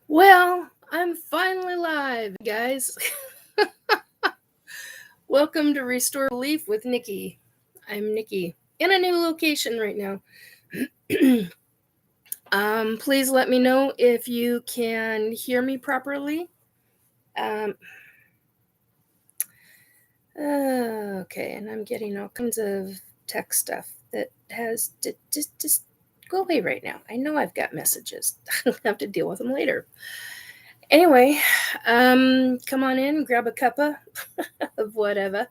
Well, I'm finally live, guys. Welcome to Restore Belief with Nikki. I'm Nikki in a new location right now. Please let me know if you can hear me properly. Okay, and I'm getting all kinds of tech stuff that has to just go away right now. I know I've got messages. I'll have to deal with them later. Anyway, come on in, grab a cuppa of whatever.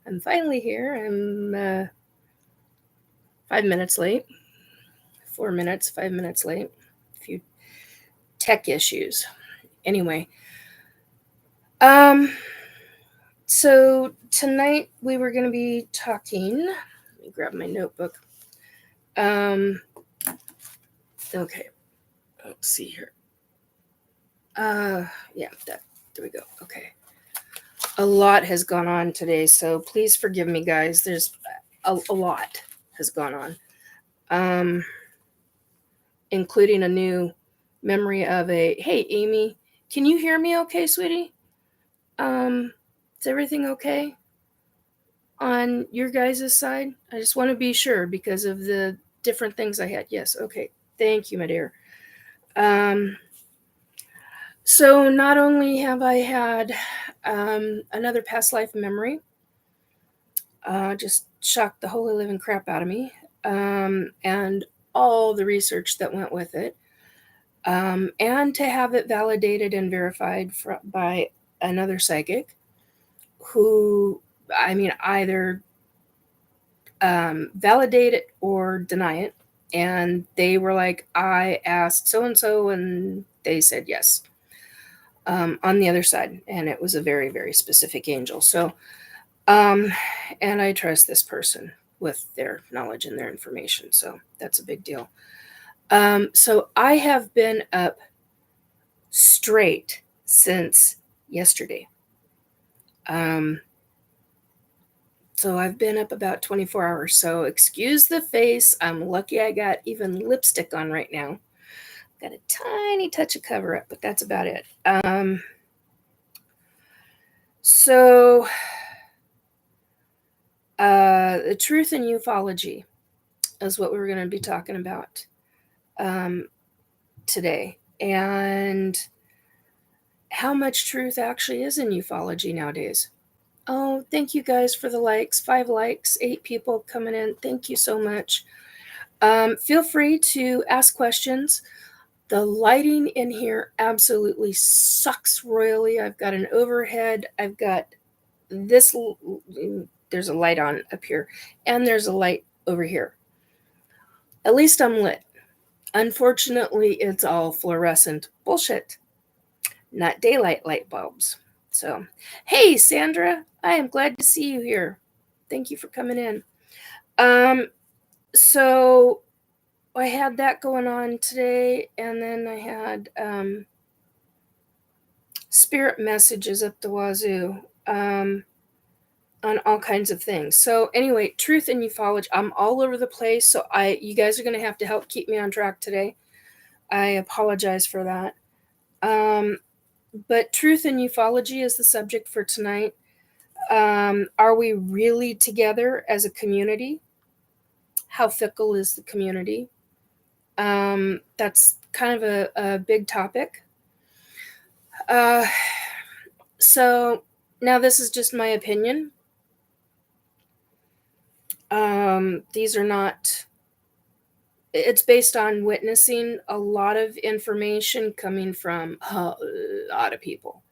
I'm finally here. I'm 5 minutes late. 4 minutes, 5 minutes late. A few tech issues. Anyway, so tonight we were going to be talking. Let me grab my notebook. Okay. Let's see here. Yeah, there we go. Okay. A lot has gone on today, so please forgive me, guys. There's a lot has gone on. Including a new memory of hey, Amy, can you hear me okay, sweetie? Is everything okay on your guys' side? I just want to be sure because of the different things I had. Yes, okay. Thank you, my dear. So not only have I had another past life memory, just shocked the holy living crap out of me, and all the research that went with it, and to have it validated and verified by another psychic who, either validate it or deny it. And they were like, I asked so-and-so, and they said yes. On the other side. And it was a very, very specific angel. So, and I trust this person with their knowledge and their information. So that's a big deal. So I have been up straight since yesterday. So I've been up about 24 hours. So excuse the face. I'm lucky I got even lipstick on right now. Got a tiny touch of cover up, but that's about it. So the truth in ufology is what we're going to be talking about today. And how much truth actually is in ufology nowadays. Oh, thank you guys for the likes. 5 likes, 8 people coming in. Thank you so much. Feel free to ask questions. The lighting in here absolutely sucks royally. I've got an overhead. I've got this. There's a light on up here, and there's a light over here. At least I'm lit. Unfortunately, it's all fluorescent bullshit, not daylight light bulbs. So, hey, Sandra, I am glad to see you here. Thank you for coming in. So I had that going on today, and then I had spirit messages up the wazoo on all kinds of things. So anyway, truth in ufology. I'm all over the place, so you guys are going to have to help keep me on track today. I apologize for that. But truth in ufology is the subject for tonight. Are we really together as a community? How fickle is the community? That's kind of a big topic. So now this is just my opinion. These are not, it's based on witnessing a lot of information coming from a lot of people.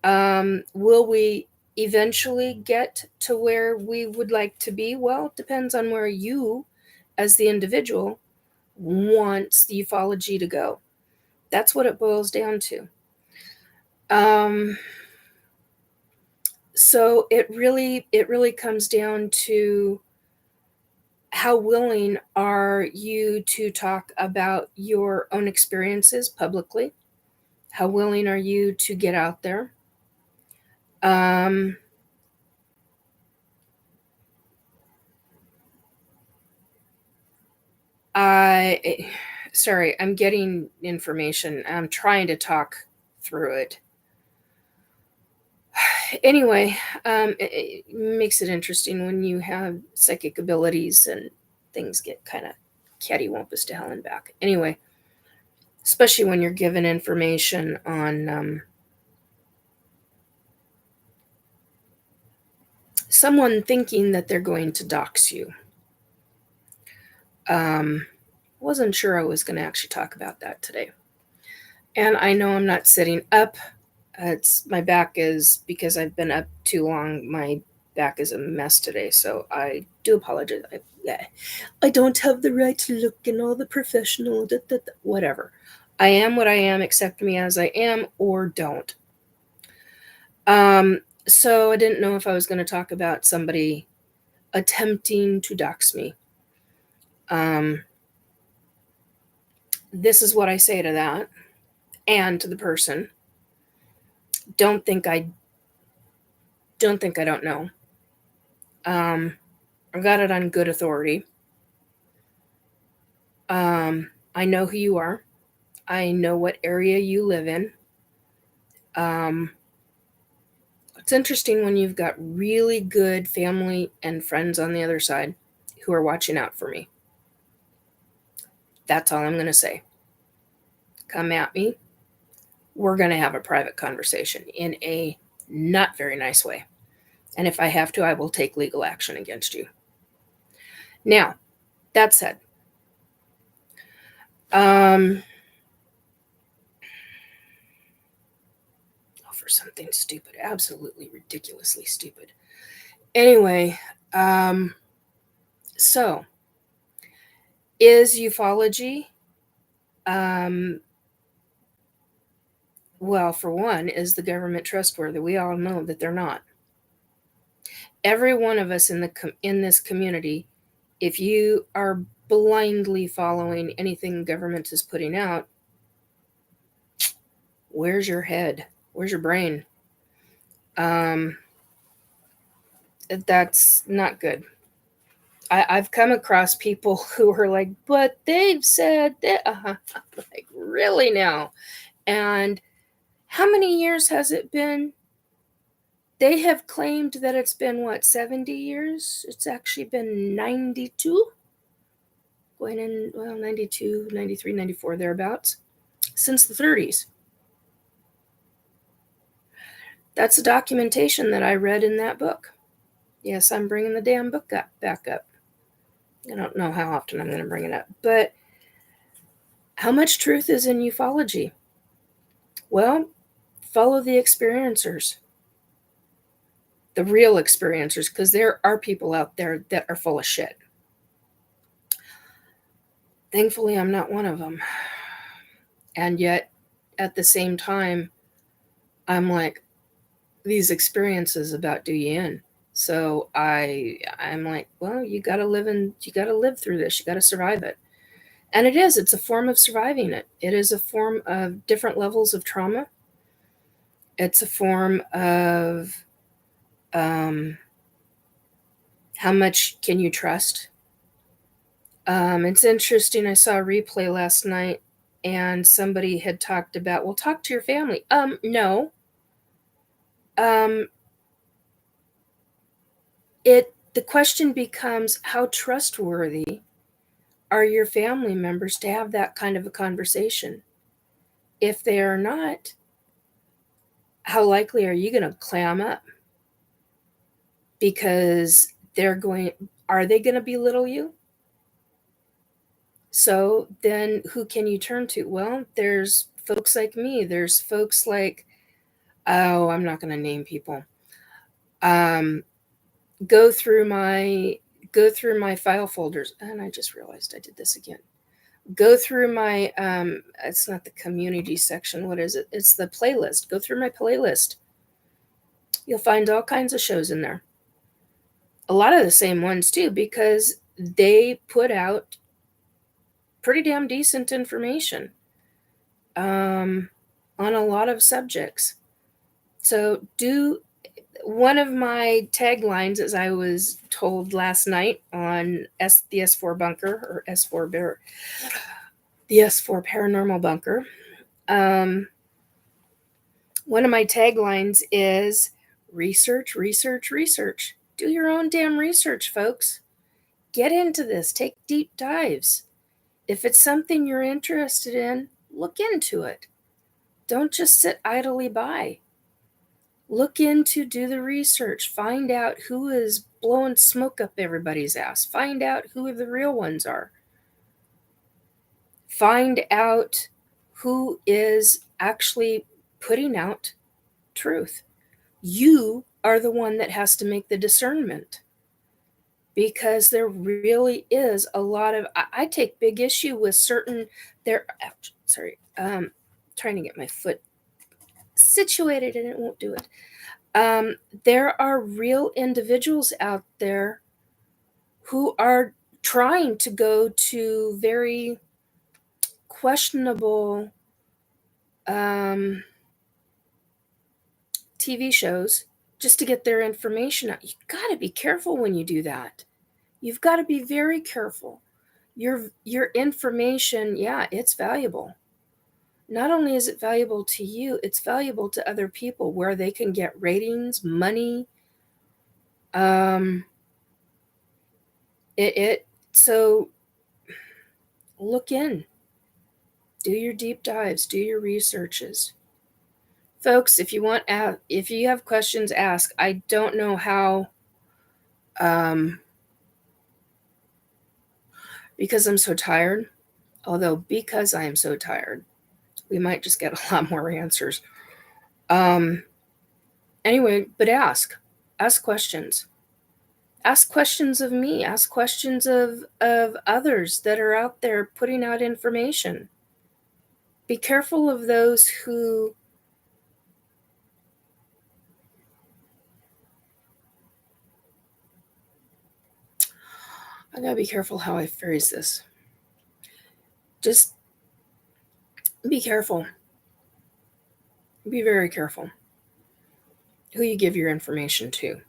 Will we eventually get to where we would like to be? Well, it depends on where you, as the individual, wants the ufology to go. That's what it boils down to. So it really comes down to how willing are you to talk about your own experiences publicly? How willing are you to get out there? Sorry, I'm getting information. I'm trying to talk through it. Anyway, it makes it interesting when you have psychic abilities and things get kind of cattywampus to hell and back. Anyway, especially when you're given information on someone thinking that they're going to dox you. Wasn't sure I was going to actually talk about that today. And I know I'm not sitting up. It's my back is, because I've been up too long, my back is a mess today. So I do apologize. I don't have the right to look in all the professional, whatever. I am what I am. Accept me as I am or don't. So I didn't know if I was going to talk about somebody attempting to dox me. This is what I say to that and to the person. Don't think I don't know. I've got it on good authority. I know who you are. I know what area you live in. It's interesting when you've got really good family and friends on the other side who are watching out for me. That's all I'm going to say. Come at me. We're going to have a private conversation in a not very nice way. And if I have to, I will take legal action against you. Now, that said, for something stupid, absolutely ridiculously stupid. Anyway, so is ufology, well, for one, is the government trustworthy? We all know that they're not. Every one of us in this community, if you are blindly following anything government is putting out, where's your head? Where's your brain? That's not good. I've come across people who are like, but they've said that. Like, really now? And how many years has it been? They have claimed that it's been, 70 years? It's actually been 92? Going in, 92, 93, 94, thereabouts. Since the 30s. That's the documentation that I read in that book. Yes, I'm bringing the damn book back up. I don't know how often I'm going to bring it up. But how much truth is in ufology? Well, follow the experiencers. The real experiencers, because there are people out there that are full of shit. Thankfully, I'm not one of them. And yet, at the same time, I'm like, these experiences about do you in. So I'm like, well, you got to live through this. You got to survive it. And it's a form of surviving it. It is a form of different levels of trauma. It's a form of how much can you trust? It's interesting. I saw a replay last night and somebody had talked about, well, talk to your family. No. The question becomes, how trustworthy are your family members to have that kind of a conversation? If they are not, how likely are you going to clam up? Because are they going to belittle you? So then who can you turn to? Well, there's folks like me. There's folks like, I'm not going to name people. Go through my file folders. And I just realized I did this again. Go through my, it's not the community section. What is it? It's the playlist. Go through my playlist. You'll find all kinds of shows in there. A lot of the same ones too, because they put out pretty damn decent information on a lot of subjects. So one of my taglines, as I was told last night on the S4 bunker or S4 bear, the S4 Paranormal Bunker. One of my taglines is research, research, research. Do your own damn research, folks. Get into this. Take deep dives. If it's something you're interested in, look into it. Don't just sit idly by. Look into, do the research. Find out who is blowing smoke up everybody's ass. Find out who the real ones are. Find out who is actually putting out truth. You are the one that has to make the discernment, because there really is a lot of, I take big issue with certain, trying to get my foot situated and it won't do it. There are real individuals out there who are trying to go to very questionable TV shows just to get their information out. You got to be careful when you do that. You've got to be very careful. Your information, yeah, it's valuable. Not only is it valuable to you, it's valuable to other people where they can get ratings, money. So look in. Do your deep dives, do your researches. Folks, if you have questions, ask. I don't know how, because I'm so tired, although because I am so tired, we might just get a lot more answers. Anyway, but ask questions. Ask questions of me. Ask questions of others that are out there putting out information. Be careful of those who I gotta be careful how I phrase this. Just be careful. Be very careful who you give your information to.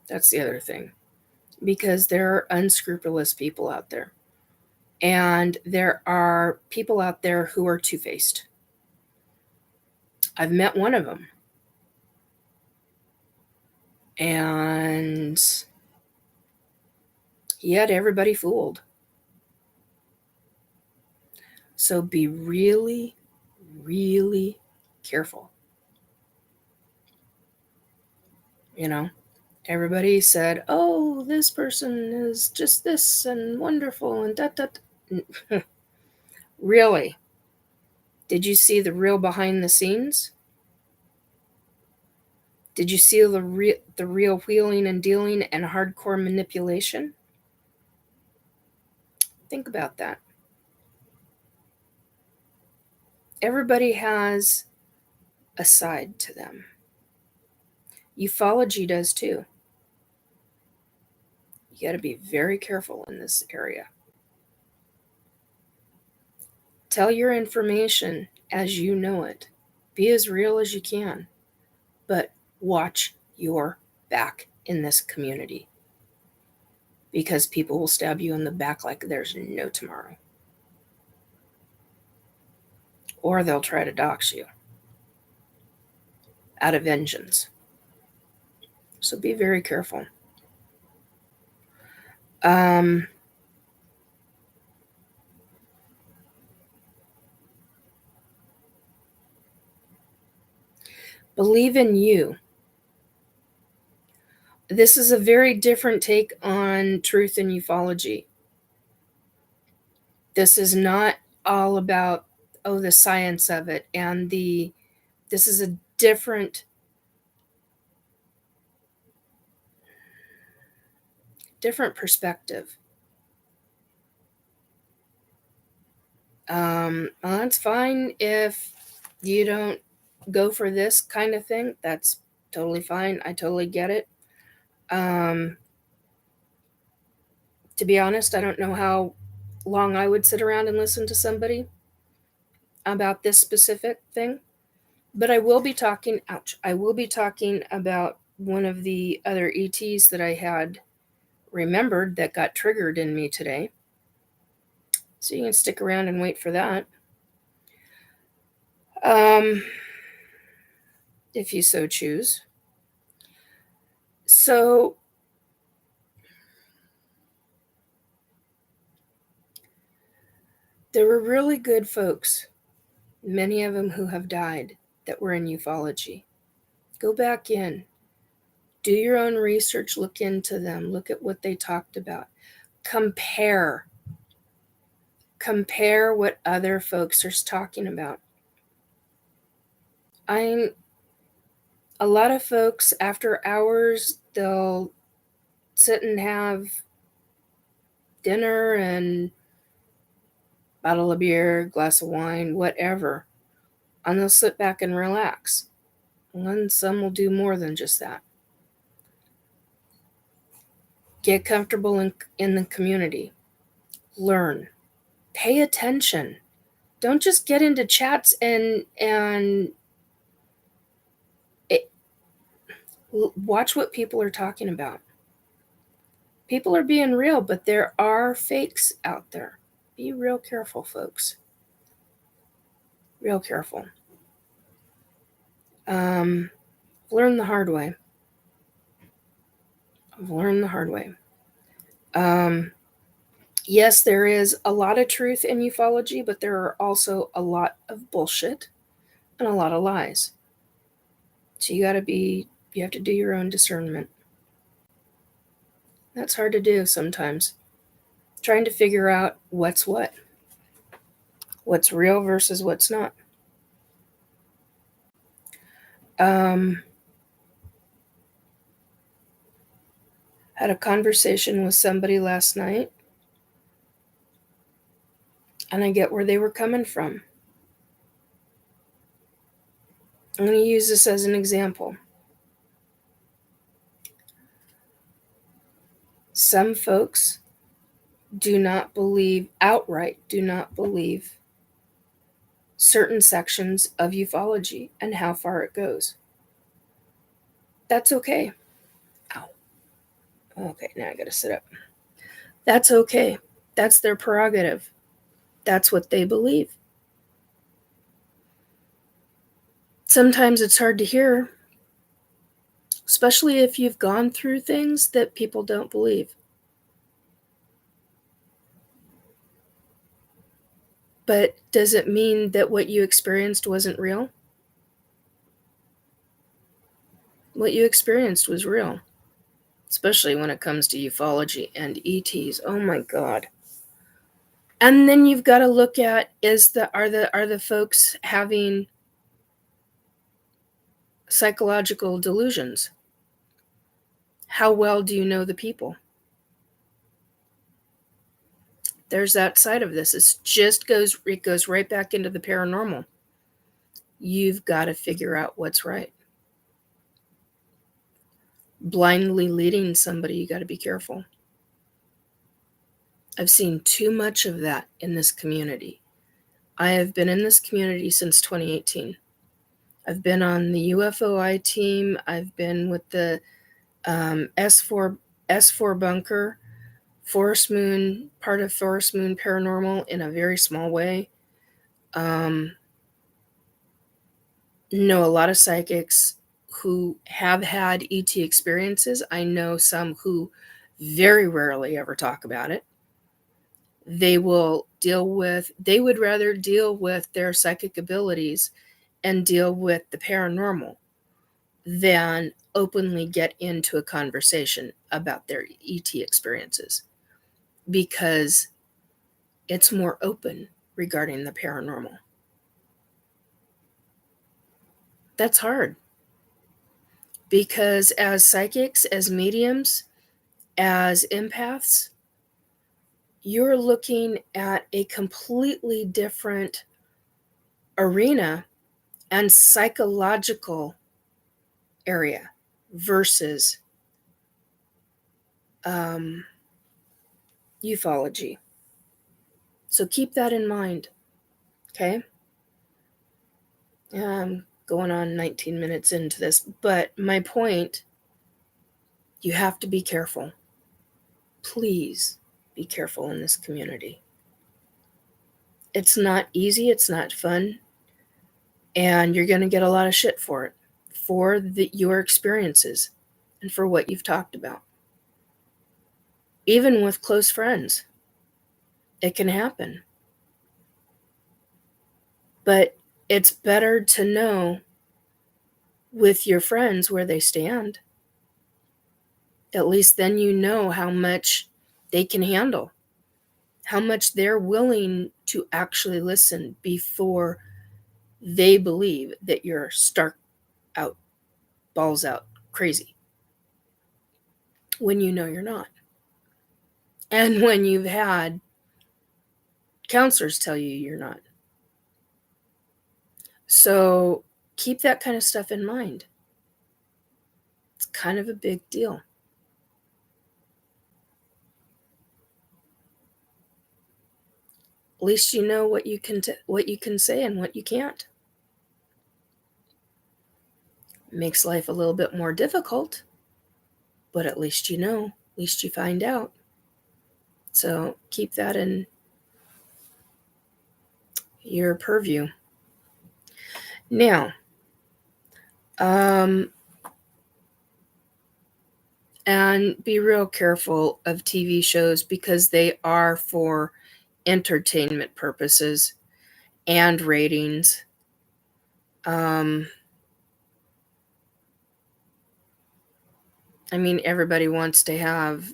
That's the other thing. Because there are unscrupulous people out there. And there are people out there who are two-faced. I've met one of them. And he had everybody fooled. So be really, really careful. You know, everybody said, oh, this person is just this and wonderful and that. Really? Did you see the real behind the scenes? Did you see the real wheeling and dealing and hardcore manipulation? Think about that. Everybody has a side to them. Ufology does too. You got to be very careful in this area. Tell your information as you know it. Be as real as you can. But watch your back in this community, because people will stab you in the back like there's no tomorrow. Or they'll try to dox you out of vengeance. So be very careful. Believe in you. This is a very different take on truth and ufology. This is not all about, the science of it, and this is a different perspective. Well, that's fine if you don't go for this kind of thing. That's totally fine. I totally get it. To be honest, I don't know how long I would sit around and listen to somebody about this specific thing. But I will be talking, I will be talking about one of the other ETs that I had remembered that got triggered in me today. So you can stick around and wait for that. If you so choose. So there were really good folks, many of them who have died, that were in ufology. Go back in. Do your own research. Look into them. Look at what they talked about. Compare. Compare what other folks are talking about. A lot of folks, after hours, they'll sit and have dinner and bottle of beer, glass of wine, whatever, and they'll sit back and relax. And some will do more than just that. Get comfortable in the community. Learn. Pay attention. Don't just get into chats and watch what people are talking about. People are being real, but there are fakes out there. Be real careful, folks. Real careful. Learn the hard way. Learn the hard way. Yes, there is a lot of truth in ufology, but there are also a lot of bullshit and a lot of lies. So you have to do your own discernment. That's hard to do sometimes. Trying to figure out what's what. What's real versus what's not. Had a conversation with somebody last night, and I get where they were coming from. I'm going to use this as an example. Some folks outright do not believe certain sections of ufology and how far it goes. That's okay. Ow. Okay, now I gotta sit up. That's okay. That's their prerogative. That's what they believe. Sometimes it's hard to hear, especially if you've gone through things that people don't believe. But does it mean that what you experienced wasn't real? What you experienced was real, especially when it comes to ufology and ETs. Oh my God. And then you've got to look at are the folks having psychological delusions? How well do you know the people? There's that side of this. It goes right back into the paranormal. You've got to figure out what's right. Blindly leading somebody, you got to be careful. I've seen too much of that in this community. I have been in this community since 2018. I've been on the UFOI team. I've been with the S4 bunker, Forest Moon, part of Forest Moon Paranormal in a very small way. Know a lot of psychics who have had ET experiences. I know some who very rarely ever talk about it. They would rather deal with their psychic abilities and deal with the paranormal than openly get into a conversation about their ET experiences, because it's more open regarding the paranormal. That's hard, because as psychics, as mediums, as empaths, you're looking at a completely different arena and psychological area versus ufology. So keep that in mind, okay? I'm going on 19 minutes into this, but my point, you have to be careful. Please be careful in this community. It's not easy. It's not fun. And you're going to get a lot of shit for it, for your experiences and for what you've talked about. Even with close friends, it can happen. But it's better to know with your friends where they stand. At least then you know how much they can handle, how much they're willing to actually listen before they believe that you're stark out, balls out, crazy, when you know you're not. And when you've had counselors tell you you're not. So keep that kind of stuff in mind. It's kind of a big deal. At least you know what you can say and what you can't. Makes life a little bit more difficult, but at least you know, at least you find out. So keep that in your purview. Now, and be real careful of TV shows because they are for entertainment purposes and ratings. I mean, everybody wants to have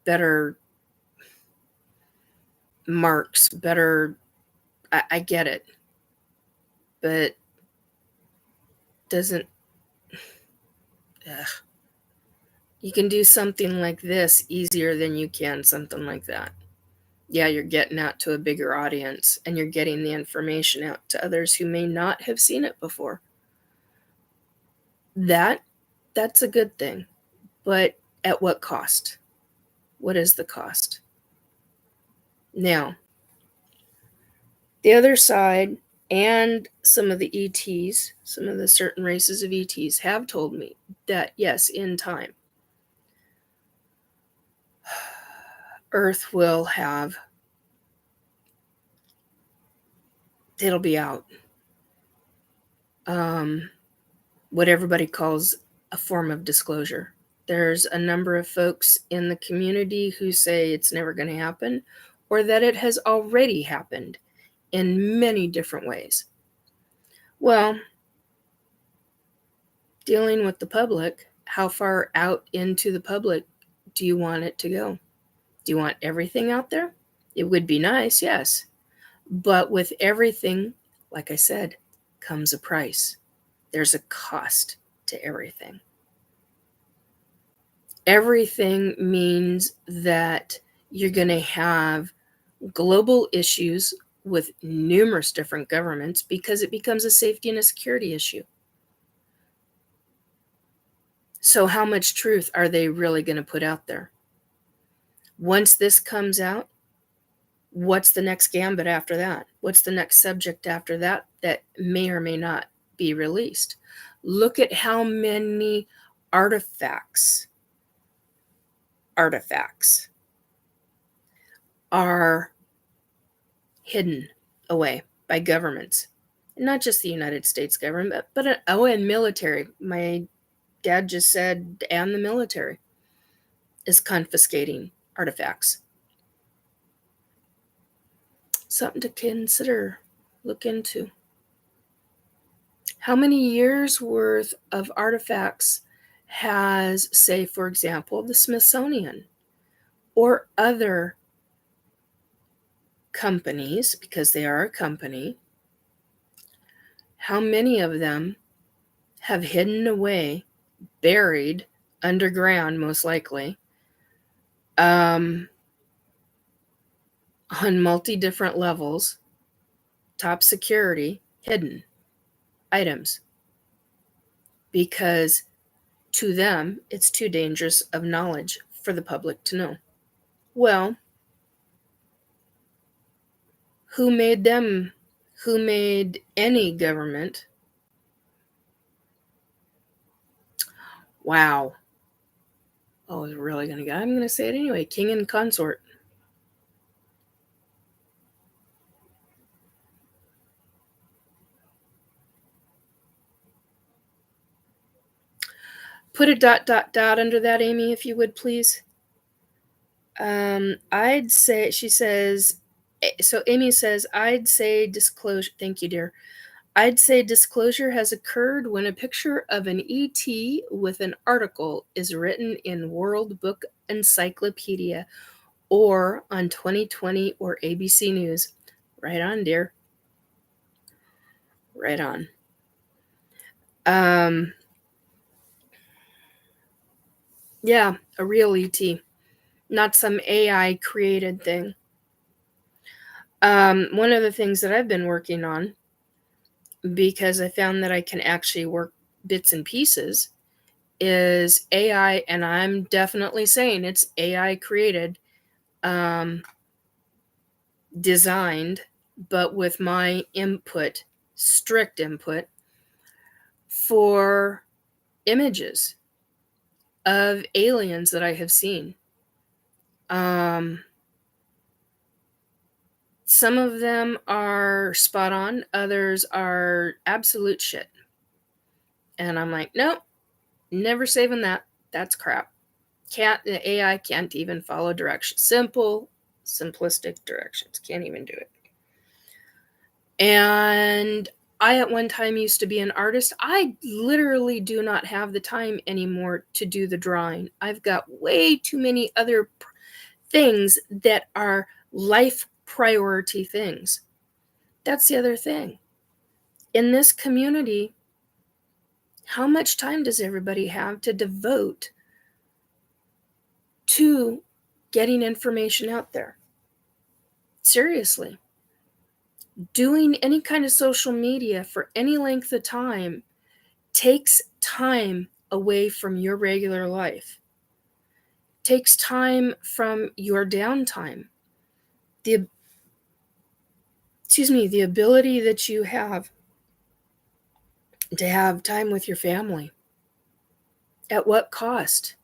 better marks, better. I get it, but doesn't. Ugh. You can do something like this easier than you can something like that. Yeah, you're getting out to a bigger audience and you're getting the information out to others who may not have seen it before. That's a good thing. But at what cost? What is the cost? Now, the other side and some of the ETs, some of the certain races of ETs have told me that yes, in time, Earth will have, it'll be out. What everybody calls a form of disclosure. There's a number of folks in the community who say it's never going to happen or that it has already happened in many different ways. Well, dealing with the public, how far out into the public do you want it to go? Do you want everything out there? It would be nice, yes. But with everything, like I said, comes a price. There's a cost to everything. Everything means that you're going to have global issues with numerous different governments because it becomes a safety and a security issue. So how much truth are they really going to put out there? Once this comes out, what's the next gambit after that? What's the next subject after that that may or may not be released? Look at how many artifacts are hidden away by governments. Not just the United States government, but and military. My dad just said, and the military is confiscating artifacts. Something to consider, look into. How many years worth of artifacts has, say, for example, the Smithsonian or other companies, because they are a company, how many of them have hidden away, buried underground, most likely, on multi-different levels, top security, hidden items? Because to them, it's too dangerous of knowledge for the public to know. Well, who made them? Who made any government? Wow. Oh, it's really going to go. I'm going to say it anyway. King and consort. Put a ... under that, Amy, if you would, please. I'd say, she says, so Amy says, I'd say disclosure. Thank you, dear. I'd say disclosure has occurred when a picture of an ET with an article is written in World Book Encyclopedia or on 2020 or ABC News. Right on, dear. Right on. Yeah, a real ET, not some AI created thing. One of the things that I've been working on, because I found that I can actually work bits and pieces, is AI, and I'm definitely saying it's AI created, designed, but with my input, strict input, for images of aliens that I have seen. Some of them are spot on, others are absolute shit. And I'm like, nope, never saving that. That's crap. The AI can't even follow directions. Simplistic directions. Can't even do it. And I at one time used to be an artist. I literally do not have the time anymore to do the drawing. I've got way too many other things that are life priority things. That's the other thing. In this community, how much time does everybody have to devote to getting information out there? Seriously. Doing any kind of social media for any length of time takes time away from your regular life. Takes time from your downtime. The ability that you have to have time with your family. At what cost?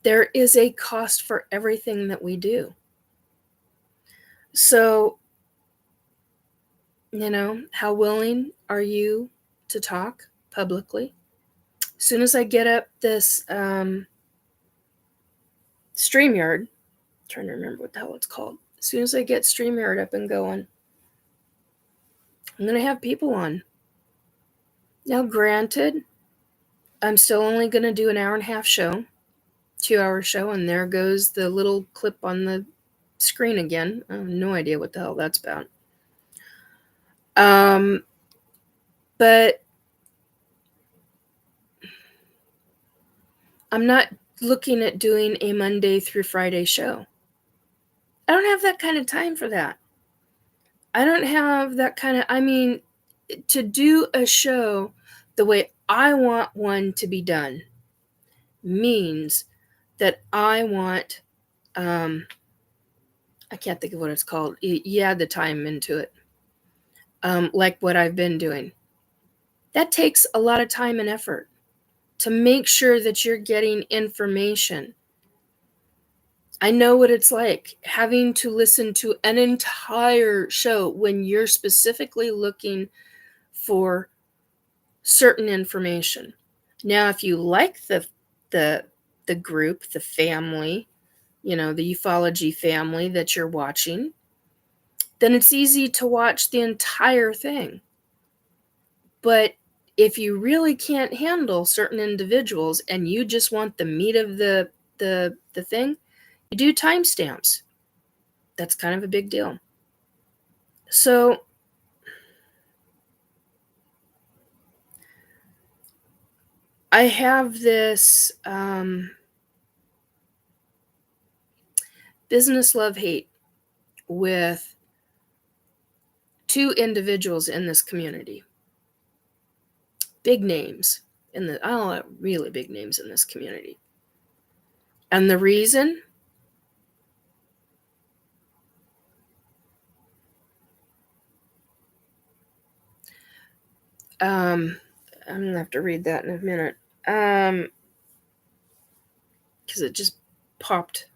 There is a cost for everything that we do. So, how willing are you to talk publicly? As soon as I get up this Streamyard, I'm trying to remember what the hell it's called. As soon as I get Streamyard up and going, I'm going to have people on. Now, granted, I'm still only going to do an hour and a half show, 2-hour show, and there goes the little clip on the screen again. I have no idea what the hell that's about. But I'm not looking at doing a Monday through Friday show. I don't have that kind of time for that. I don't have that kind of, to do a show the way I want one to be done means that I want, I can't think of what it's called. You add the time into it. Like what I've been doing. That takes a lot of time and effort to make sure that you're getting information. I know what it's like having to listen to an entire show when you're specifically looking for certain information. Now, if you like the group, the family, the ufology family that you're watching, then it's easy to watch the entire thing. But if you really can't handle certain individuals and you just want the meat of the thing, you do timestamps. That's kind of a big deal. So I have this business love-hate with 2 individuals in this community. Big names really big names in this community. And the reason? I'm going to have to read that in a minute. Because it just popped.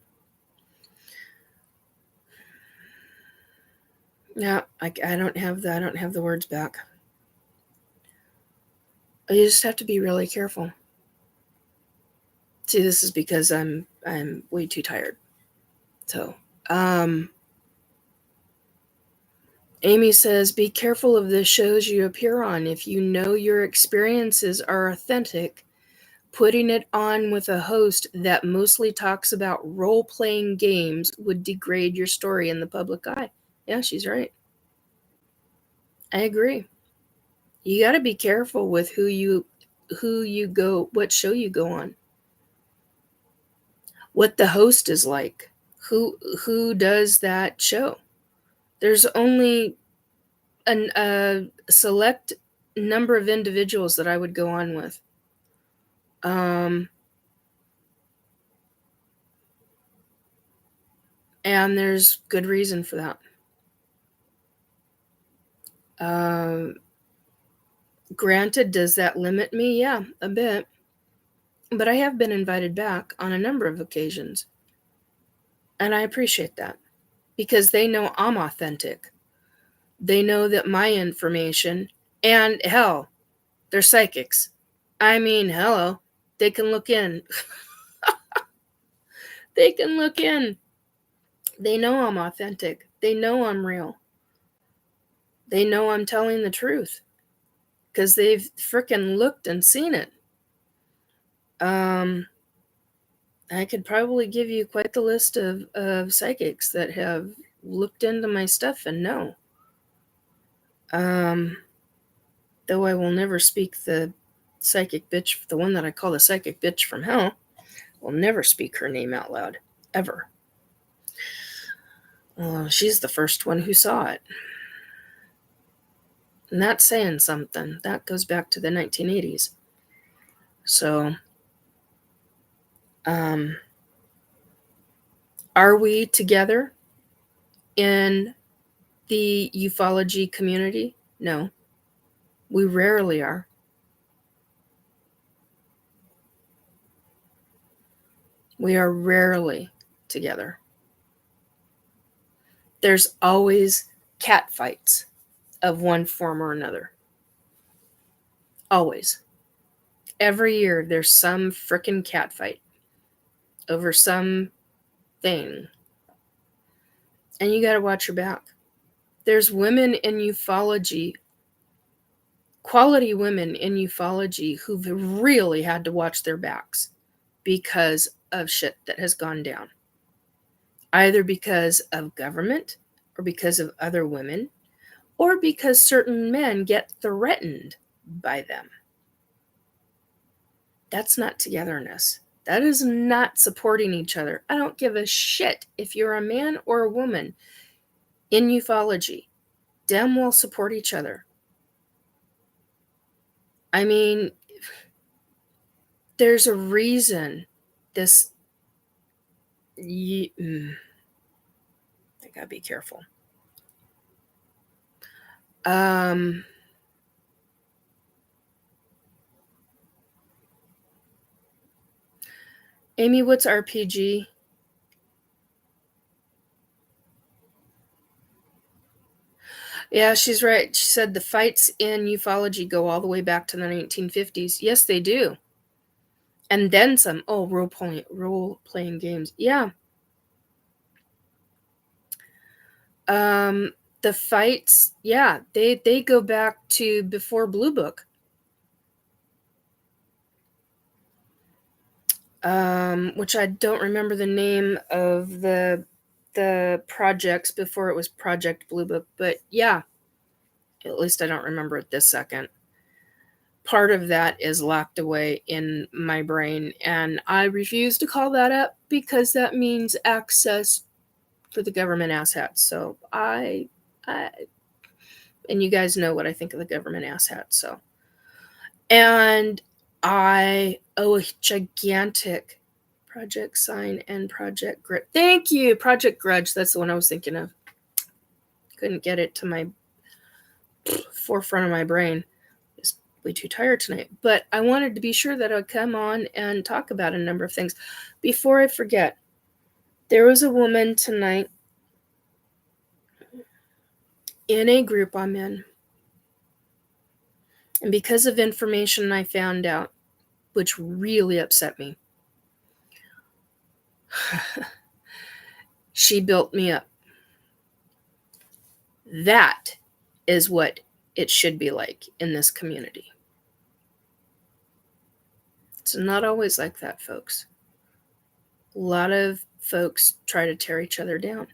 No, I don't have the words back. You just have to be really careful. See, this is because I'm way too tired. So, Amy says, be careful of the shows you appear on. If you know your experiences are authentic, putting it on with a host that mostly talks about role-playing games would degrade your story in the public eye. Yeah, she's right. I agree. You got to be careful with who you go, what show you go on, what the host is like, who does that show. There's only a select number of individuals that I would go on with. And there's good reason for that. Granted, does that limit me? Yeah, a bit. But I have been invited back on a number of occasions. And I appreciate that because they know I'm authentic. They know that my information, and hell, they're psychics. I mean, hello, they can look in. They can look in. They know I'm authentic. They know I'm real. They know I'm telling the truth because they've frickin' looked and seen it. I could probably give you quite the list of psychics that have looked into my stuff and know. Though I will never speak the psychic bitch, the one that I call the psychic bitch from hell, will never speak her name out loud, ever. She's the first one who saw it. And that's saying something. That goes back to the 1980s. So, are we together in the ufology community? No. We rarely are. We are rarely together. There's always cat fights of one form or another. Always. Every year there's some frickin' cat fight over some thing. And you gotta watch your back. There's women in ufology, quality women in ufology, who've really had to watch their backs because of shit that has gone down. Either because of government, or because of other women, or because certain men get threatened by them. That's not togetherness. That is not supporting each other. I don't give a shit if you're a man or a woman in ufology. Damn well support each other. I mean, there's a reason this... I gotta be careful. Amy, what's RPG? Yeah, she's right. She said the fights in ufology go all the way back to the 1950s. Yes, they do. And then some. Oh, role-playing games. Yeah. The fights, yeah, they go back to before Blue Book. Which I don't remember the name of the projects before it was Project Blue Book, but yeah, at least I don't remember it this second. Part of that is locked away in my brain, and I refuse to call that up because that means access for the government asshats. So I and you guys know what I think of the government asshats. So, and I owe a gigantic Project Sign and Project Grudge. Thank you, Project Grudge. That's the one I was thinking of. Couldn't get it to my forefront of my brain. It's way too tired tonight. But I wanted to be sure that I'd come on and talk about a number of things. Before I forget, there was a woman tonight in a group I'm in. And because of information I found out, which really upset me, She built me up. That is what it should be like in this community. It's not always like that, folks. A lot of folks try to tear each other down.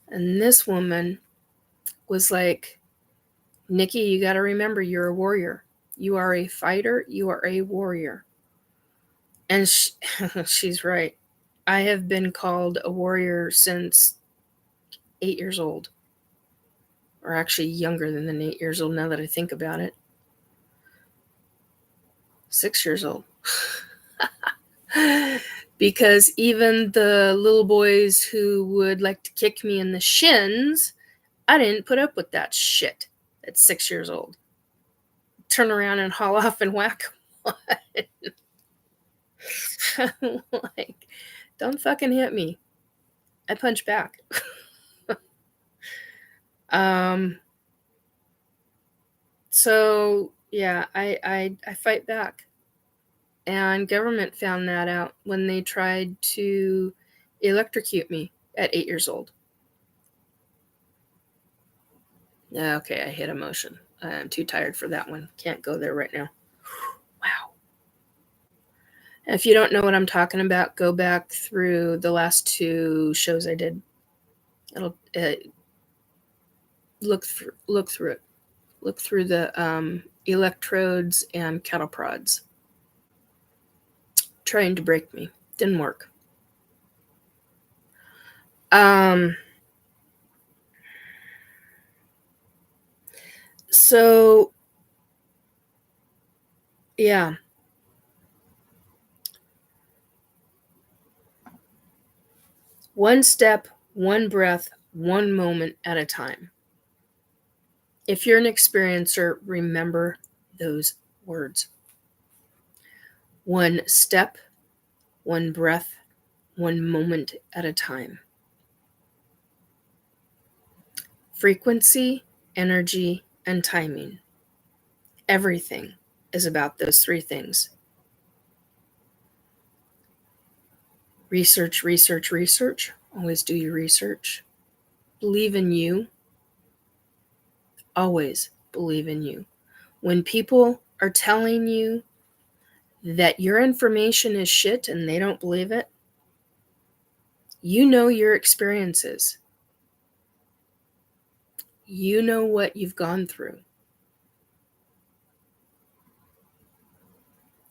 And this woman was like, Nikki, you got to remember you're a warrior. You are a fighter. You are a warrior. And she's right. I have been called a warrior since 8 years old. Or actually younger than 8 years old now that I think about it. 6 years old. Because even the little boys who would like to kick me in the shins, I didn't put up with that shit at 6 years old. Turn around and haul off and whack one. Like, don't fucking hit me. I punch back. So yeah, I fight back. And government found that out when they tried to electrocute me at 8 years old. Okay, I hit emotion. I'm too tired for that one. Can't go there right now. Wow. If you don't know what I'm talking about, go back through the last 2 shows I did. It'll look through it. Look through the electrodes and cattle prods. Trying to break me. Didn't work. So, yeah. One step, one breath, one moment at a time. If you're an experiencer, remember those words. One step, one breath, one moment at a time. Frequency, energy, and timing. Everything is about those 3 things. Research, research, research. Always do your research. Believe in you. Always believe in you. When people are telling you that your information is shit and they don't believe it, you know your experiences. You know what you've gone through.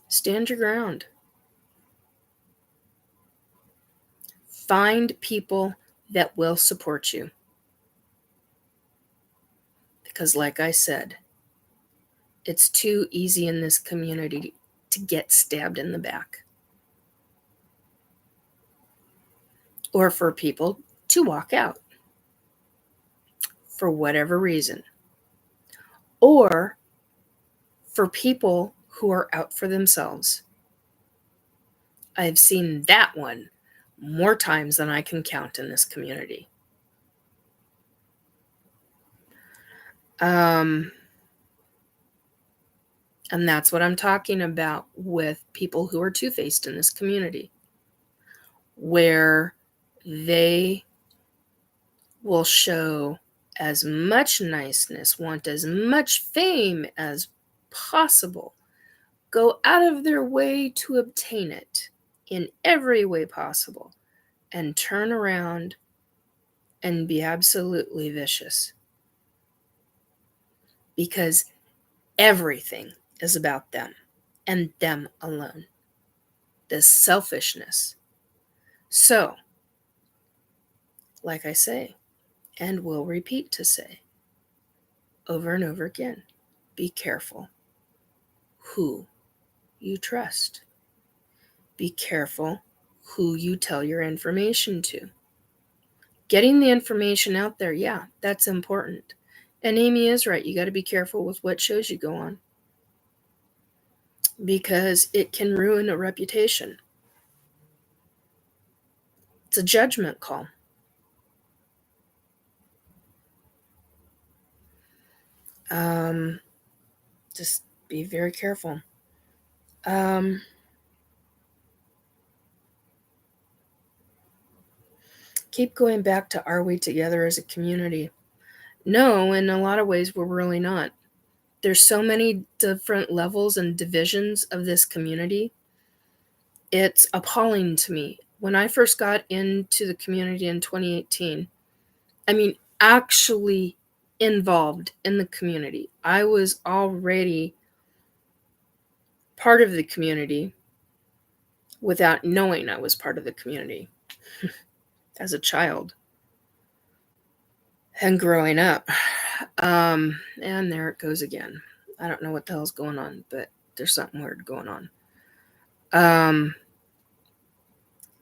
Stand your ground. Find people that will support you. Because like I said, it's too easy in this community to get stabbed in the back. Or for people to walk out. For whatever reason. Or for people who are out for themselves. I've seen that one more times than I can count in this community. And that's what I'm talking about with people who are two-faced in this community, where they will show as much niceness, want as much fame as possible, go out of their way to obtain it in every way possible, and turn around and be absolutely vicious. Because everything is about them and them alone. This selfishness. So, like I say, and will repeat to say over and over again, be careful who you trust. Be careful who you tell your information to. Getting the information out there, yeah, that's important. And Amy is right. You got to be careful with what shows you go on, because it can ruin a reputation. It's a judgment call. Just be very careful. keep going back to, are we together as a community? No, in a lot of ways, we're really not. There's so many different levels and divisions of this community. It's appalling to me. When I first got into the community in 2018, I mean, actually involved in the community, I was already part of the community without knowing I was part of the community as a child and growing up. And there it goes again. I don't know what the hell's going on, but there's something weird going on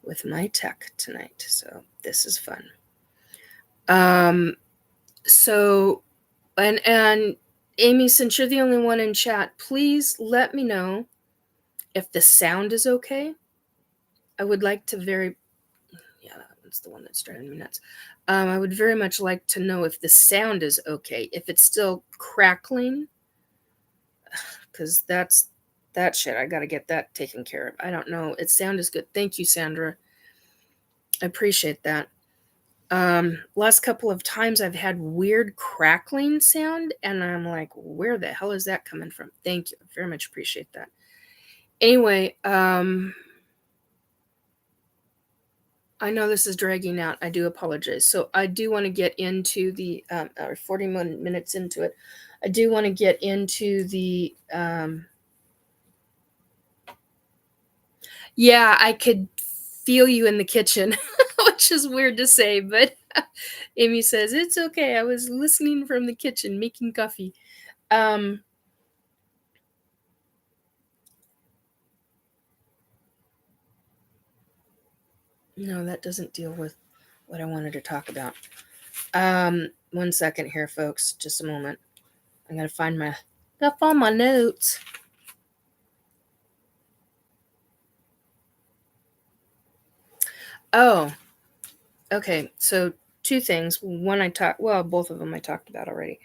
with my tech tonight. So this is fun. So, and Amy, since you're the only one in chat, please let me know if the sound is okay. I would like to that's the one that's driving me nuts. I would very much like to know if the sound is okay, if it's still crackling, because that's that shit. I got to get that taken care of. I don't know. Its sound is good. Thank you, Sandra. I appreciate that. Last couple of times I've had weird crackling sound, and I'm like, where the hell is that coming from? Thank you. I very much appreciate that. Anyway, I know this is dragging out. I do apologize. So I do want to get into the 41 minutes into it. I do want to get into the yeah, I could feel you in the kitchen, which is weird to say, but Amy says it's okay. I was listening from the kitchen making coffee. No, that doesn't deal with what I wanted to talk about. 1 second here, folks. Just a moment. I gotta find my notes. Oh, okay. So 2 things. One both of them I talked about already.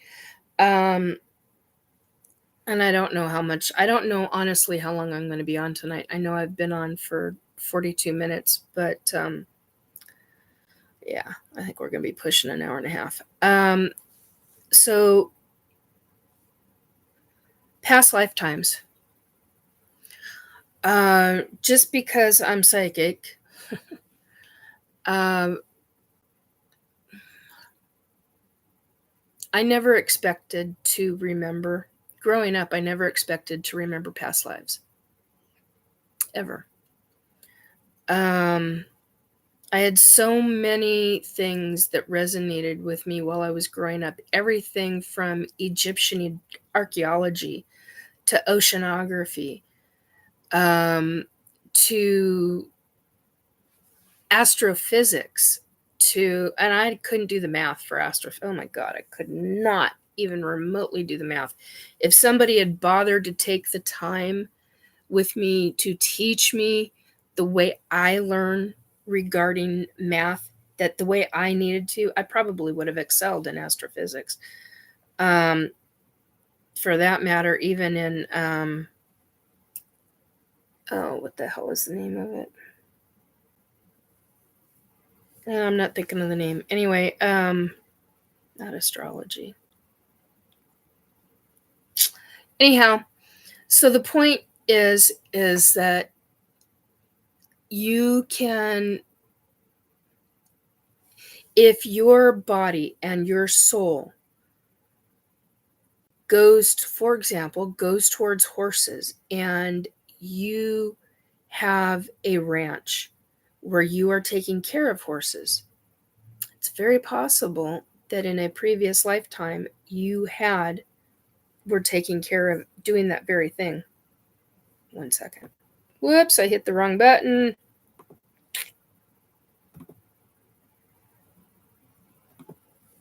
And I don't know honestly how long I'm going to be on tonight. I know I've been on for 42 minutes, but yeah, I think we're going to be pushing an hour and a half. So past lifetimes. Just because I'm psychic, I never expected to remember. Growing up, I never expected to remember past lives. Ever. I had so many things that resonated with me while I was growing up. Everything from Egyptian archaeology to oceanography, to astrophysics, and I couldn't do the math for oh my God, I could not even remotely do the math. If somebody had bothered to take the time with me to teach me the way I learn regarding math, that the way I needed to, I probably would have excelled in astrophysics. For that matter, even in, what the hell is the name of it? I'm not thinking of the name. Anyway, not astrology. Anyhow, so the point is that you can, if your body and your soul goes towards horses, and you have a ranch where you are taking care of horses, it's very possible that in a previous lifetime you were taking care of doing that very thing. 1 second. Whoops, I hit the wrong button.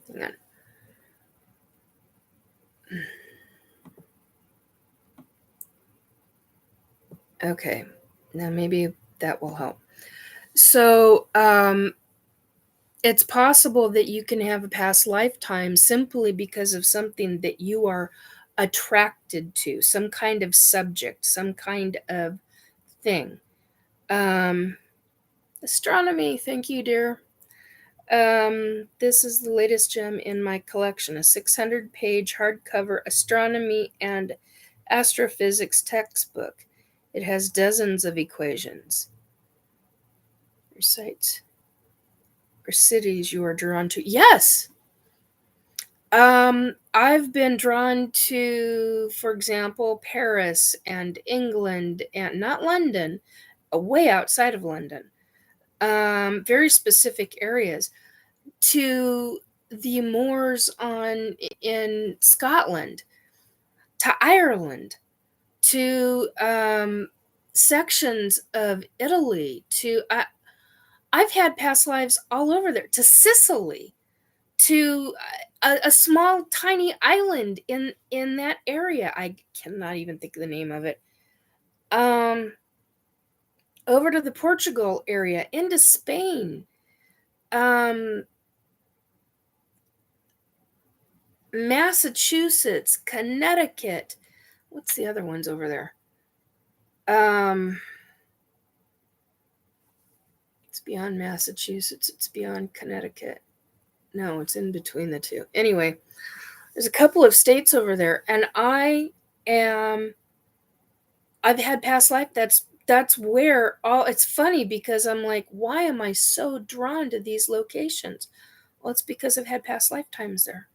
Hang on. Okay, now maybe that will help. So, it's possible that you can have a past lifetime simply because of something that you are attracted to, some kind of subject, some kind of thing. Astronomy, thank you, dear. This is the latest gem in my collection, a 600-page hardcover astronomy and astrophysics textbook. It has dozens of equations. Your sites or cities you are drawn to. Yes! I've been drawn to, for example, Paris and England, and not London, way outside of London. Very specific areas. To the moors in Scotland, to Ireland, to sections of Italy, I've had past lives all over there, to Sicily, to a small tiny island in that area. I cannot even think of the name of it. Over to the Portugal area, into Spain, Massachusetts, Connecticut. What's the other ones over there? It's beyond Massachusetts. It's beyond Connecticut. No, it's in between the two. Anyway, there's a couple of states over there, and I've had past life. That's where it's funny because I'm like, why am I so drawn to these locations? Well, it's because I've had past lifetimes there.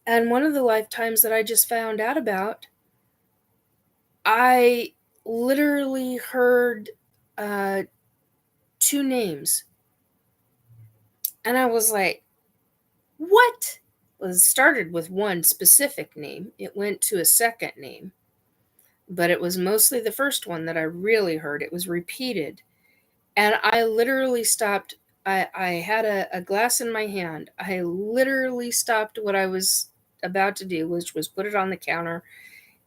And one of the lifetimes that I just found out about, I literally heard 2 names. And I was like, what? Well, it started with one specific name. It went to a second name. But it was mostly the first one that I really heard. It was repeated. And I literally stopped. I had a glass in my hand. I literally stopped what I was about to do, which was put it on the counter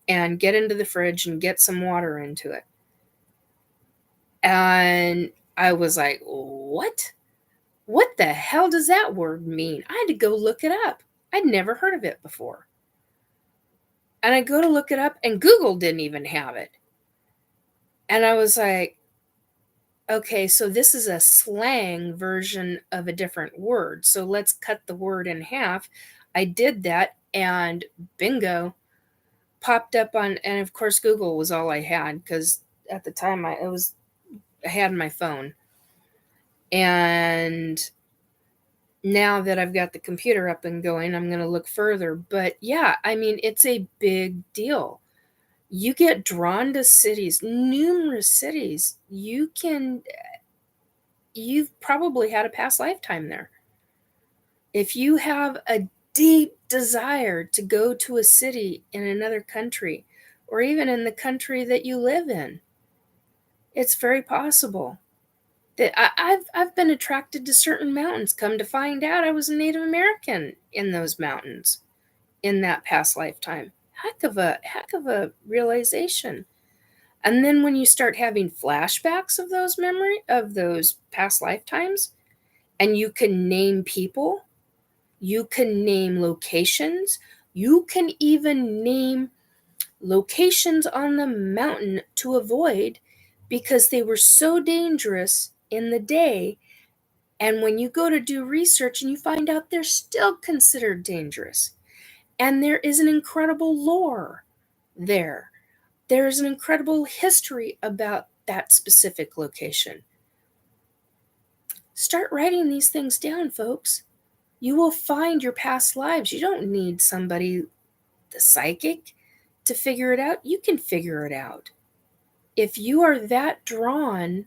and get into the fridge and get some water into it. And I was like, what? What the hell does that word mean? I had to go look it up. I'd never heard of it before. And I go to look it up, and Google didn't even have it. And I was like, okay, so this is a slang version of a different word. So let's cut the word in half. I did that, and bingo, popped up on, and of course Google was all I had, because at the time I had my phone. And now that I've got the computer up and going, I'm going to look further. But yeah, I mean, it's a big deal. You get drawn to cities, numerous cities. You've probably had a past lifetime there. If you have a deep desire to go to a city in another country, or even in the country that you live in, it's very possible that I've been attracted to certain mountains. Come to find out, I was a Native American in those mountains in that past lifetime. Heck of a realization. And then when you start having flashbacks of those past lifetimes, and you can name people, you can name locations, you can even name locations on the mountain to avoid because they were so dangerous in the day. And when you go to do research and you find out they're still considered dangerous. And there is an incredible lore there. There's an incredible history about that specific location. Start writing these things down, folks. You will find your past lives. You don't need somebody, the psychic, to figure it out. You can figure it out. If you are that drawn,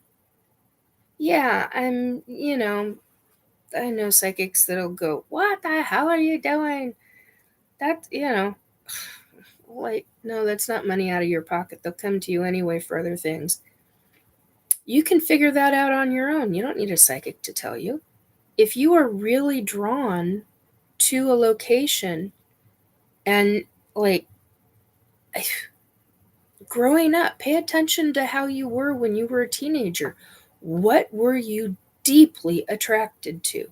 yeah, I know psychics that'll go, what the hell are you doing? That, like, no, that's not money out of your pocket. They'll come to you anyway for other things. You can figure that out on your own. You don't need a psychic to tell you. If you are really drawn to a location and, like, growing up, pay attention to how you were when you were a teenager. What were you deeply attracted to?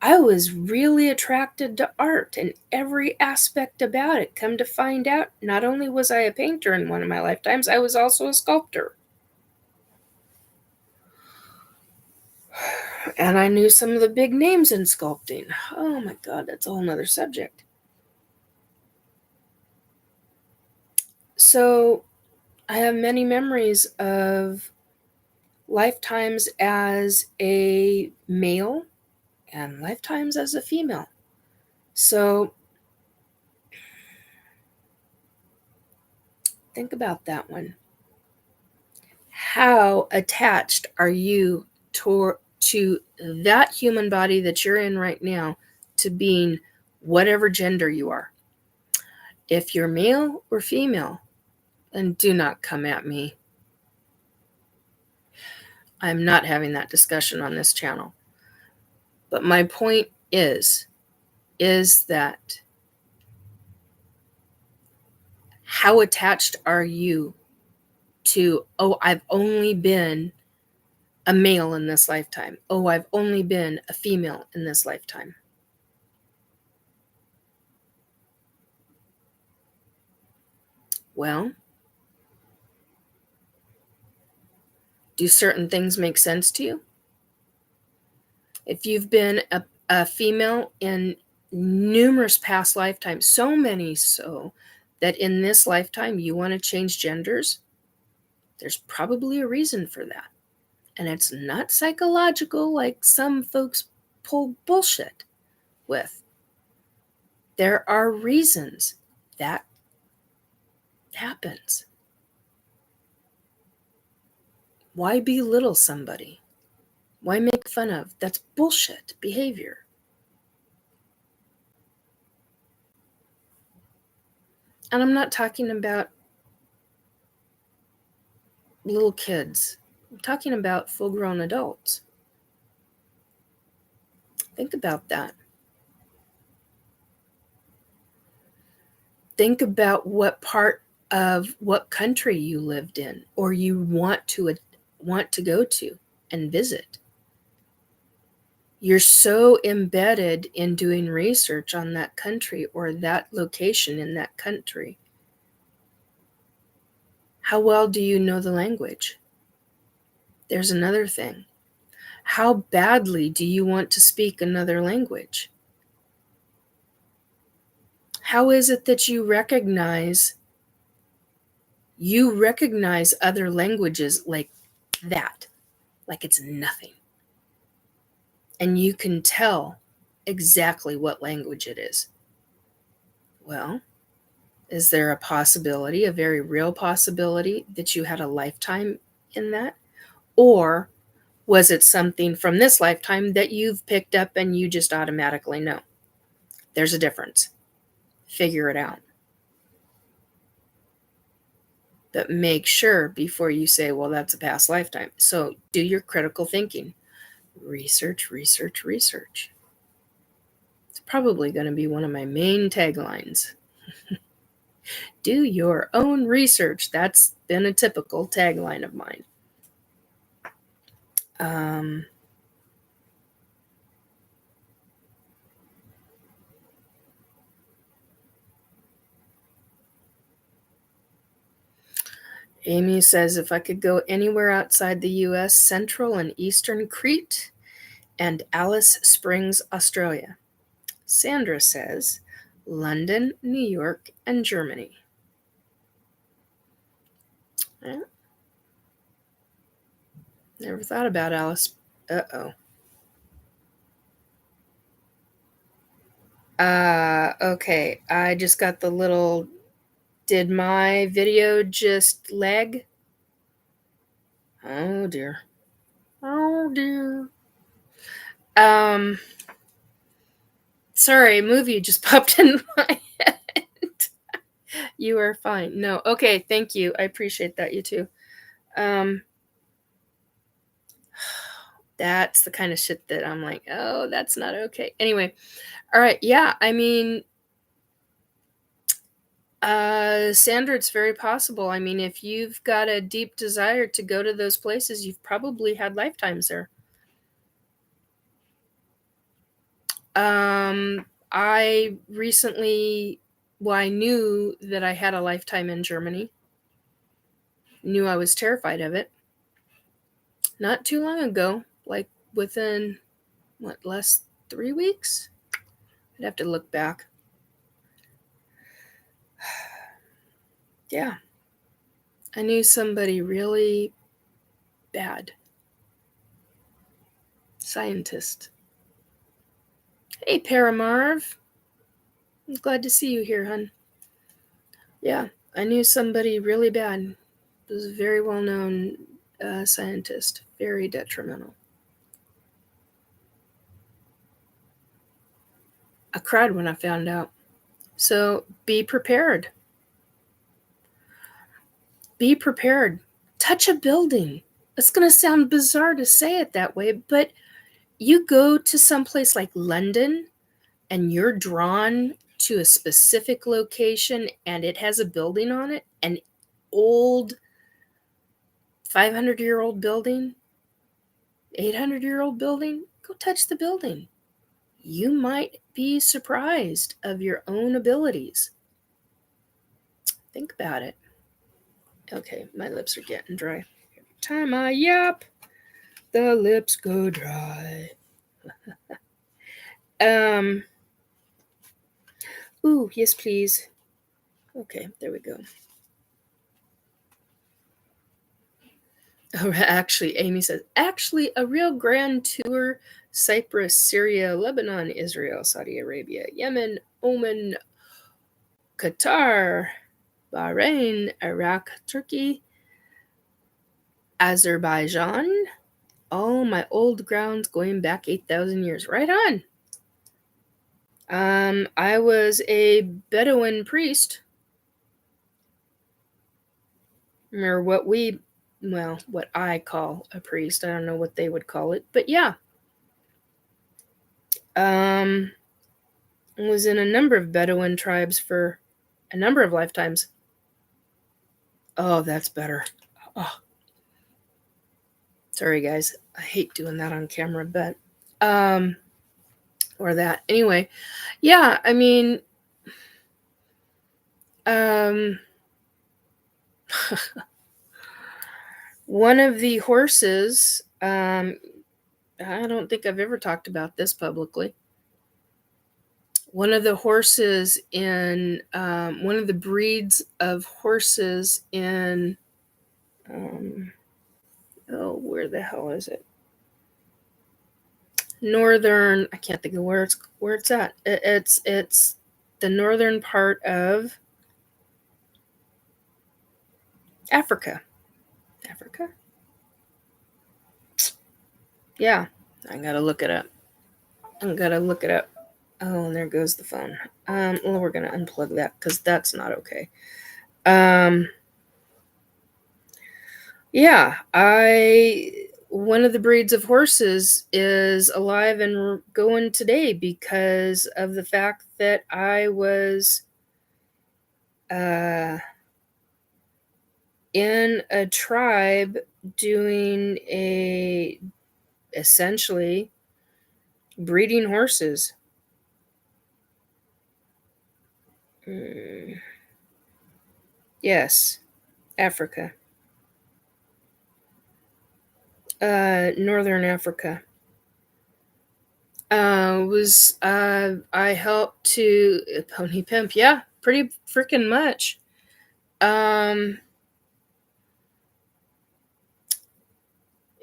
I was really attracted to art and every aspect about it. Come to find out, not only was I a painter in one of my lifetimes, I was also a sculptor. And I knew some of the big names in sculpting. Oh my God, that's a whole nother subject. So I have many memories of lifetimes as a male and lifetimes as a female. So think about that one. How attached are you to that human body that you're in right now, to being whatever gender you are? If you're male or female, then do not come at me. I'm not having that discussion on this channel. But my point is that how attached are you to, oh, I've only been a male in this lifetime. Oh, I've only been a female in this lifetime. Well, do certain things make sense to you? If you've been a female in numerous past lifetimes, so many so that in this lifetime you want to change genders, there's probably a reason for that. And it's not psychological like some folks pull bullshit with. There are reasons that happens. Why belittle somebody? Why make fun of? That's bullshit behavior. And I'm not talking about little kids. I'm talking about full-grown adults. Think about that. Think about what part of what country you lived in or you want to go to and visit. You're so embedded in doing research on that country or that location in that country. How well do you know the language? There's another thing. How badly do you want to speak another language? How is it that you recognize other languages like that, like it's nothing? And you can tell exactly what language it is. Well, is there a possibility, a very real possibility, that you had a lifetime in that? Or was it something from this lifetime that you've picked up and you just automatically know? There's a difference. Figure it out. But make sure before you say, well, that's a past lifetime. So do your critical thinking. Research, research, research. It's probably going to be one of my main taglines. Do your own research. That's been a typical tagline of mine. Amy says, if I could go anywhere outside the U.S., Central and Eastern Crete and Alice Springs, Australia. Sandra says, London, New York, and Germany. Yeah. Never thought about Alice. Uh-oh. Okay. I just got the little, did my video just lag? Oh, dear. Oh, dear. Sorry, movie just popped in my head. You are fine. No. Okay, thank you. I appreciate that, you too. That's the kind of shit that I'm like, oh, that's not okay. Anyway, all right. Yeah, I mean, Sandra, it's very possible. I mean, if you've got a deep desire to go to those places, you've probably had lifetimes there. I recently, well, I knew that I had a lifetime in Germany. Knew I was terrified of it. Not too long ago, like within, last 3 weeks? I'd have to look back. Yeah. I knew somebody really bad. Scientist. Hey, Paramarv. I'm glad to see you here, hun. Yeah, I knew somebody really bad. It was a very well-known scientist. Very detrimental. I cried when I found out. So be prepared. Be prepared. Touch a building. It's going to sound bizarre to say it that way, but you go to someplace like London and you're drawn to a specific location and it has a building on it, an old 500-year-old building, 800-year-old building, go touch the building. You might be surprised of your own abilities. Think about it. Okay, my lips are getting dry. Every time I yap, the lips go dry. Ooh, yes, please. Okay, there we go. Oh, actually, Amy says, a real grand tour: Cyprus, Syria, Lebanon, Israel, Saudi Arabia, Yemen, Oman, Qatar, Bahrain, Iraq, Turkey, Azerbaijan. All my old grounds going back 8,000 years. Right on. I was a Bedouin priest. Or what I call a priest. I don't know what they would call it, but yeah. Was in a number of Bedouin tribes for a number of lifetimes. Oh, that's better. Oh. Sorry, guys. I hate doing that on camera, but or that. Anyway, yeah, I mean, one of the horses, I don't think I've ever talked about this publicly. One of the horses in, one of the breeds of horses in, where the hell is it? Northern, I can't think of where it's at. It's the northern part of Africa. Yeah, I gotta look it up. Oh, and there goes the phone. Well, we're gonna unplug that because that's not okay. Yeah, one of the breeds of horses is alive and going today because of the fact that I was in a tribe doing essentially breeding horses. Yes, Africa. Northern Africa. I helped to pony pimp. Yeah, pretty freaking much.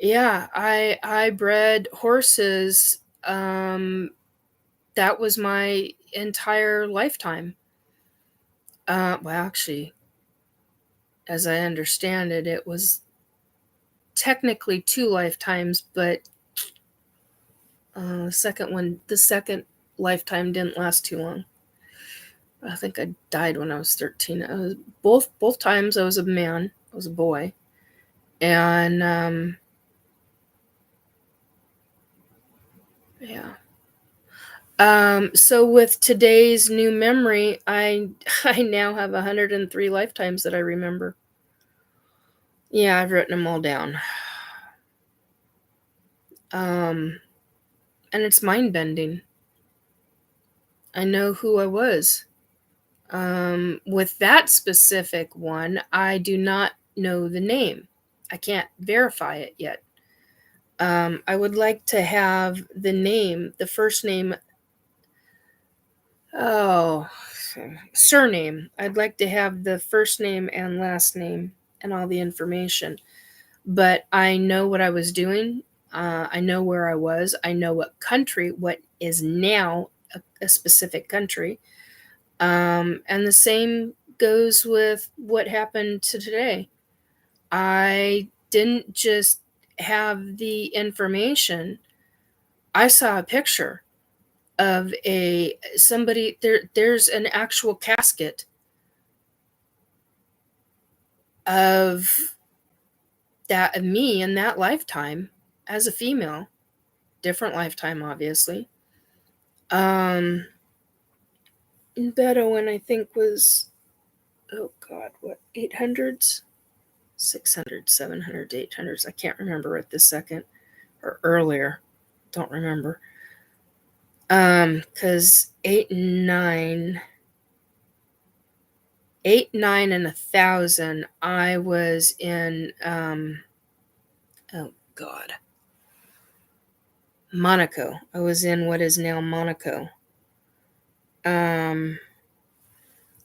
Yeah, I bred horses. That was my entire lifetime. Well, actually, as I understand it, it was technically 2 lifetimes, but the second lifetime didn't last too long. I think I died when I was 13. I was both times I was a man. I was a boy. And yeah. So with today's new memory, I now have 103 lifetimes that I remember. Yeah, I've written them all down. And it's mind-bending. I know who I was. With that specific one, I do not know the name. I can't verify it yet. I would like to have the first name, surname. I'd like to have the first name and last name and all the information. But I know what I was doing. I know where I was. I know what country, what is now a specific country. And the same goes with what happened to today. I didn't just have the information. I saw a picture of somebody there's an actual casket of me in that lifetime as a female, different lifetime obviously. Beto, when I think was, oh god, what, 800s, 600s, 700s, 800s, I can't remember at this second, or earlier, don't remember. Because 8, 9, and 1,000, I was in, oh god, Monaco. I was in what is now Monaco. I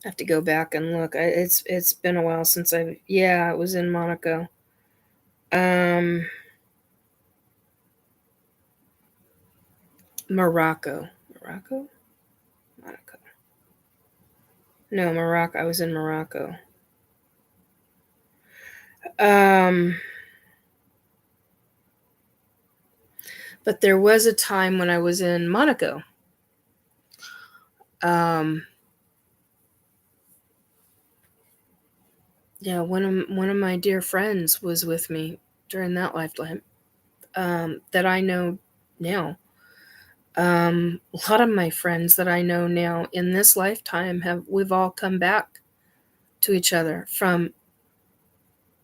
have to go back and look. It's been a while since it was in Monaco. Morocco. Monaco. No, Morocco. I was in Morocco. But there was a time when I was in Monaco. Yeah, one of my dear friends was with me during that lifetime, that I know now. A lot of my friends that I know now in this lifetime we've all come back to each other from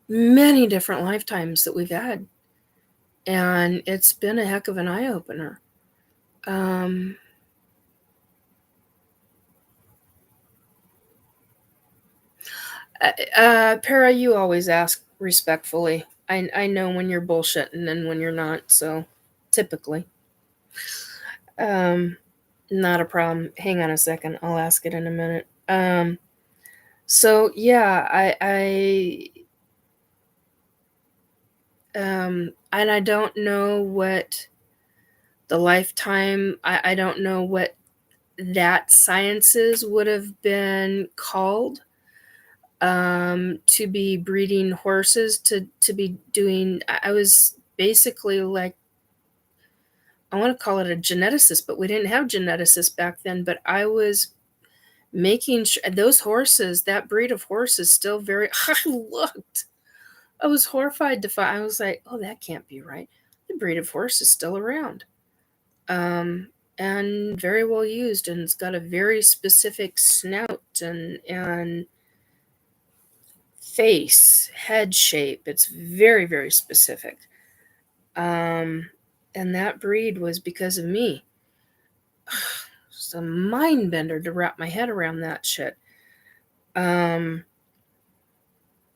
many different lifetimes that we've had. And it's been a heck of an eye-opener. Para, you always ask respectfully. I know when you're bullshitting and when you're not, so typically. Not a problem. Hang on a second. I'll ask it in a minute. So yeah, and I don't know what the lifetime, I don't know what that sciences would have been called, to be breeding horses, to be doing, I was basically like, I want to call it a geneticist, but we didn't have geneticists back then, but I was making sure those horses, that breed of horses, still very, I was horrified to find, I was like, oh, that can't be right. The breed of horse is still around. And very well used, and it's got a very specific snout and face, head shape. It's very, very specific. And that breed was because of me. It's a mind bender to wrap my head around that shit. And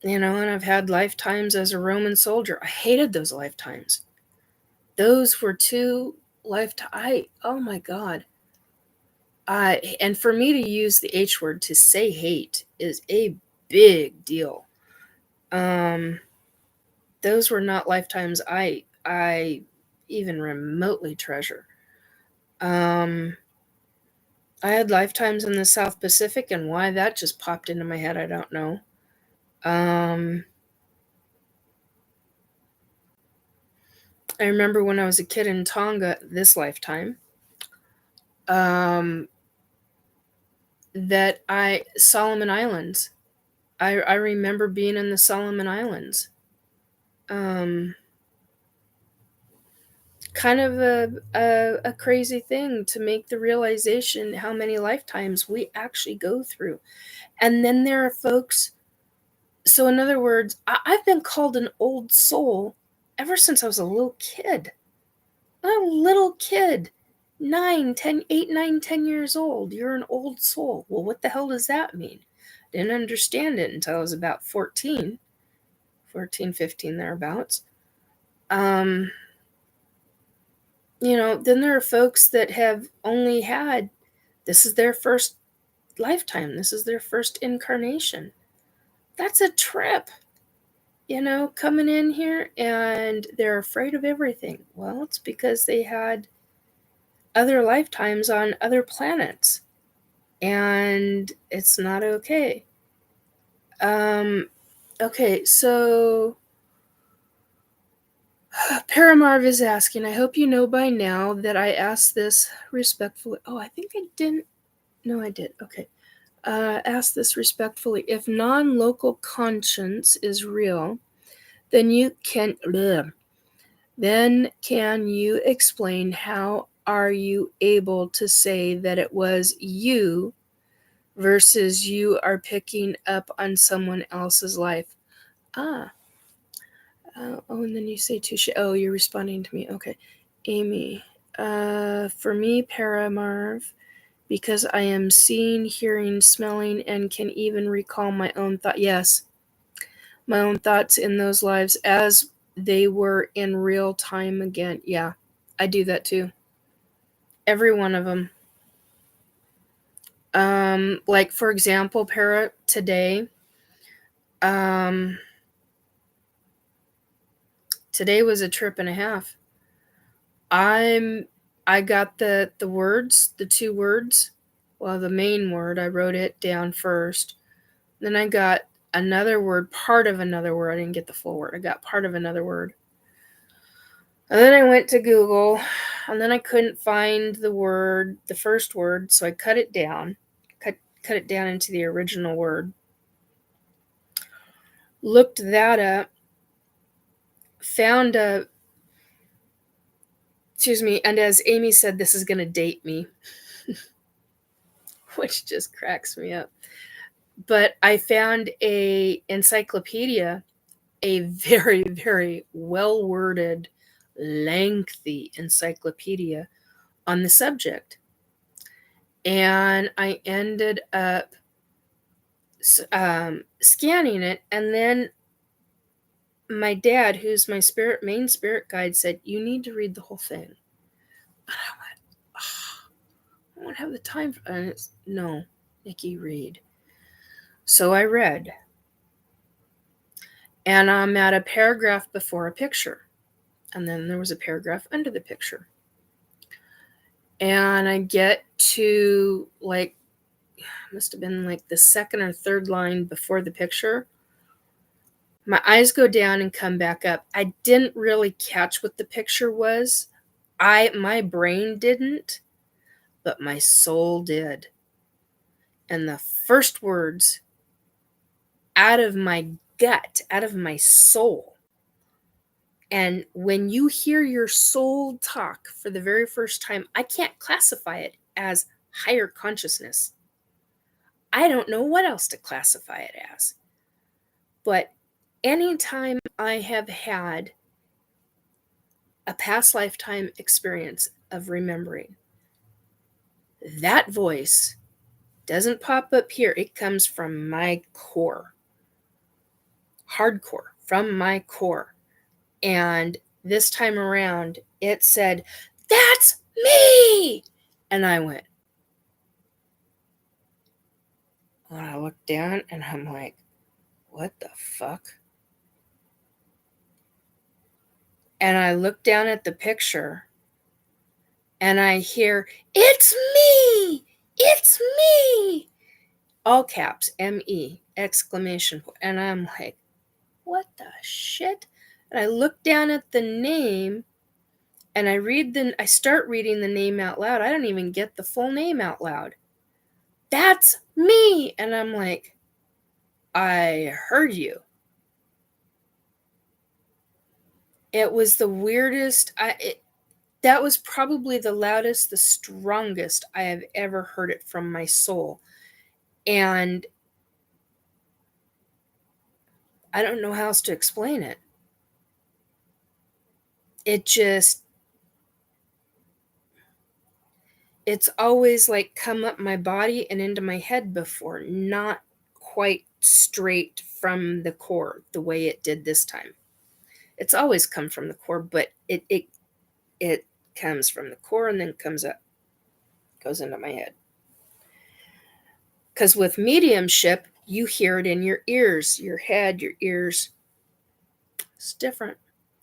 I've had lifetimes as a Roman soldier. I hated those lifetimes. Those were two lifetimes. Oh my God. And for me to use the H word to say hate is a big deal. Those were not lifetimes I even remotely treasure. I had lifetimes in the South Pacific, and why that just popped into my head, I don't know. I remember when I was a kid in Tonga this lifetime, that Solomon Islands. I remember being in the Solomon Islands. Kind of a crazy thing to make the realization how many lifetimes we actually go through. And then there are folks, so in other words, I've been called an old soul ever since I was a little kid. A little kid, 8, 9, 10 years old. You're an old soul. Well, what the hell does that mean? Didn't understand it until I was about 14, 15, thereabouts. Then there are folks that have only had, this is their first lifetime, this is their first incarnation. That's a trip, coming in here and they're afraid of everything. Well, it's because they had other lifetimes on other planets, and it's not okay. Okay, so Paramarv is asking, I hope you know by now that I asked this respectfully. Oh, I think I didn't. No, I did. Okay. Ask this respectfully. If non-local conscience is real, then can you explain how are you able to say that it was you versus you are picking up on someone else's life? And then you say touche. Oh, you're responding to me. Okay. Amy. For me, Paramarv, because I am seeing, hearing, smelling, and can even recall my own thought. Yes, my own thoughts in those lives as they were in real time again. Yeah, I do that too. Every one of them. Like for example, Para, today was a trip and a half. I got the words, the two words. Well, the main word, I wrote it down first. Then I got another word, part of another word. I didn't get the full word. I got part of another word. And then I went to Google, and then I couldn't find the word, the first word, so I cut it down. Cut it down into the original word. Looked that up. Found a and as Amy said, this is going to date me, which just cracks me up. But I found a encyclopedia, a very, very well-worded, lengthy encyclopedia on the subject. And I ended up scanning it, and then my dad, who's my main spirit guide, said, you need to read the whole thing. And I went, I won't have the time for it. No, Nikki, read. So I read. And I'm at a paragraph before a picture. And then there was a paragraph under the picture. And I get to, must have been like the second or third line before the picture. My eyes go down and come back up. I didn't really catch what the picture was. My brain didn't, but my soul did. And the first words out of my gut, out of my soul. And when you hear your soul talk for the very first time, I can't classify it as higher consciousness. I don't know what else to classify it as. But anytime I have had a past lifetime experience of remembering, that voice doesn't pop up here. It comes from my core. Hardcore, from my core. And this time around, it said, that's me! And I went, when I looked down and I'm like, what the fuck? And I look down at the picture and I hear, it's me! It's me! All caps, M-E, exclamation point. And I'm like, what the shit? And I look down at the name and I start reading the name out loud. I don't even get the full name out loud. That's me! And I'm like, I heard you. It was the weirdest. That was probably the loudest, the strongest I have ever heard it from my soul. And I don't know how else to explain it. It's always like come up my body and into my head before, not quite straight from the core the way it did this time. It's always come from the core, but it comes from the core and then comes up, goes into my head. Because with mediumship, you hear it in your ears, your head, your ears. It's different.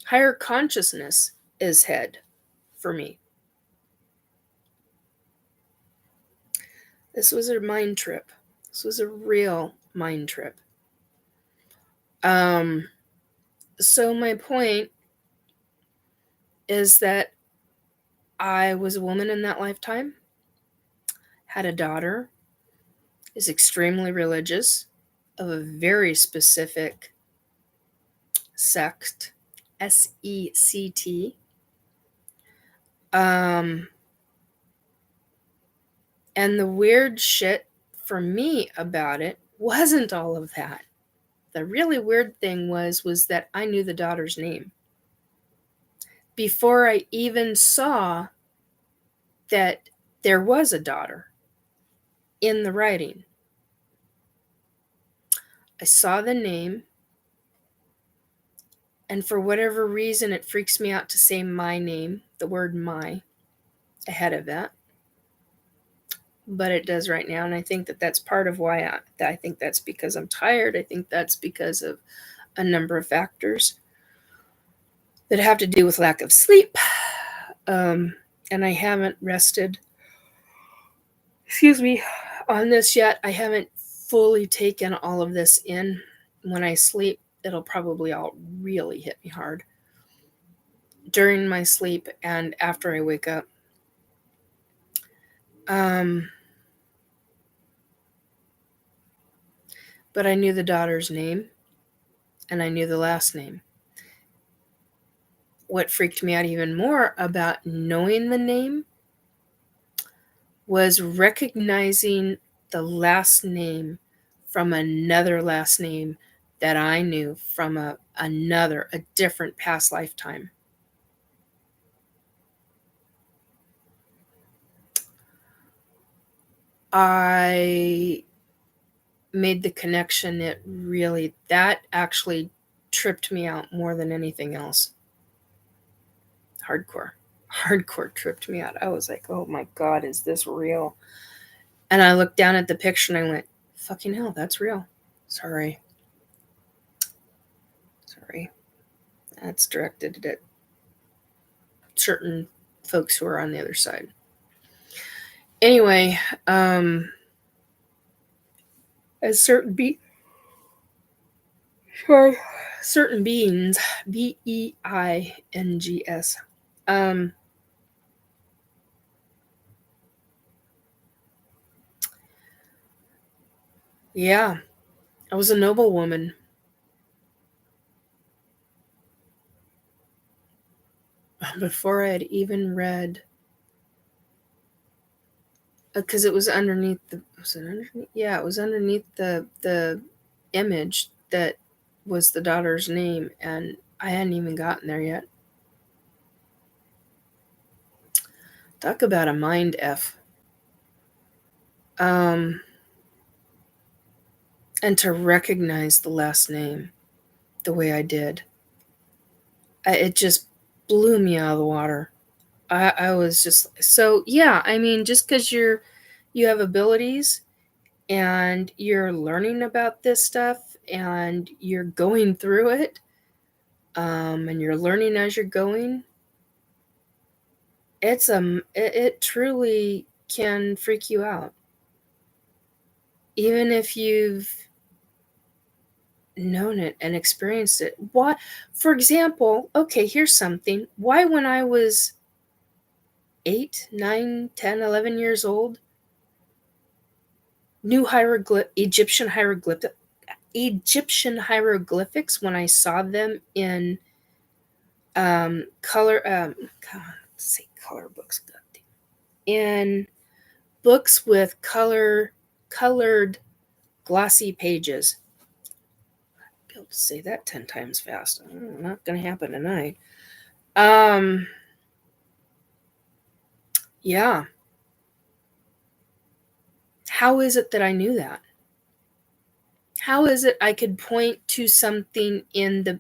Higher consciousness is head for me. This was a mind trip. This was a real mind trip. So my point is that I was a woman in that lifetime, had a daughter, is extremely religious, of a very specific sect, S-E-C-T. And the weird shit for me about it wasn't all of that. The really weird thing was that I knew the daughter's name before I even saw that there was a daughter in the writing. I saw the name, and for whatever reason, it freaks me out to say my name, the word my, ahead of that. But it does right now, and I think that that's part of why I think that's because I'm tired. I think that's because of a number of factors that have to do with lack of sleep. And I haven't rested, on this yet. I haven't fully taken all of this in. When I sleep, it'll probably all really hit me hard during my sleep and after I wake up. But I knew the daughter's name, and I knew the last name. What freaked me out even more about knowing the name was recognizing the last name from another last name that I knew from a different past lifetime. I made the connection. That actually tripped me out more than anything else. Hardcore tripped me out. I was like, oh my God, is this real? And I looked down at the picture and I went, fucking hell, that's real. Sorry. That's directed at certain folks who are on the other side. Anyway, as certain beings, B-E-I-N-G-S, yeah, I was a noble woman. Before I had even read, because it was underneath the, Yeah, it was underneath the image that was the daughter's name, and I hadn't even gotten there yet. Talk about a mind F. And to recognize the last name the way I did, it just blew me out of the water. I was just, so yeah, I mean, just because you have abilities and you're learning about this stuff and you're going through it, and you're learning as you're going, it truly can freak you out. Even if you've known it and experienced it. Why, for example, okay, here's something. Why, when I was 8, 9, 10, 11 years old, knew Egyptian hieroglyphics when I saw them in color books, in books with colored glossy pages. I'll be able to say that 10 times fast. Not going to happen tonight. Yeah. How is it that I knew that? How is it I could point to something I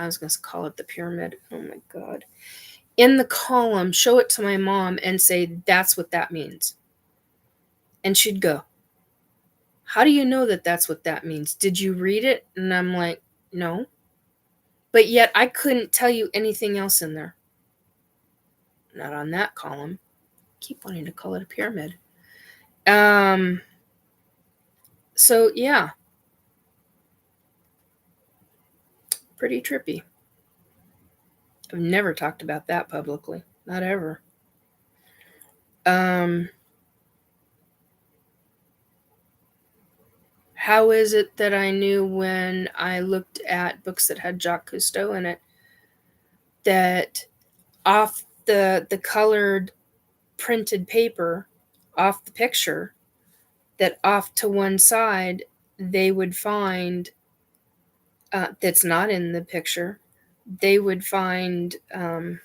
was going to call it the pyramid. Oh my God. in the column, show it to my mom and say, that's what that means. And she'd go, how do you know that that's what that means? Did you read it? And I'm like, no. But yet I couldn't tell you anything else in there. Not on that column. Keep wanting to call it a pyramid. So yeah. Pretty trippy. I've never talked about that publicly. Not ever. How is it that I knew when I looked at books that had Jacques Cousteau in it that off the colored printed paper, off the picture, that off to one side they would find, that's not in the picture, they would find, all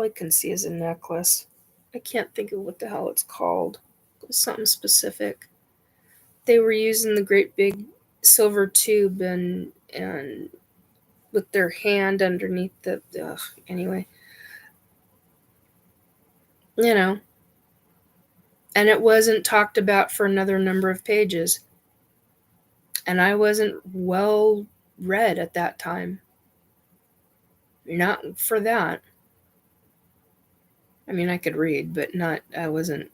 I can see is a necklace. I can't think of what the hell it's called. It was something specific. They were using the great big silver tube and with their hand underneath the, anyway. You know. And it wasn't talked about for another number of pages. And I wasn't well read at that time. Not for that. I mean, I could read, but I wasn't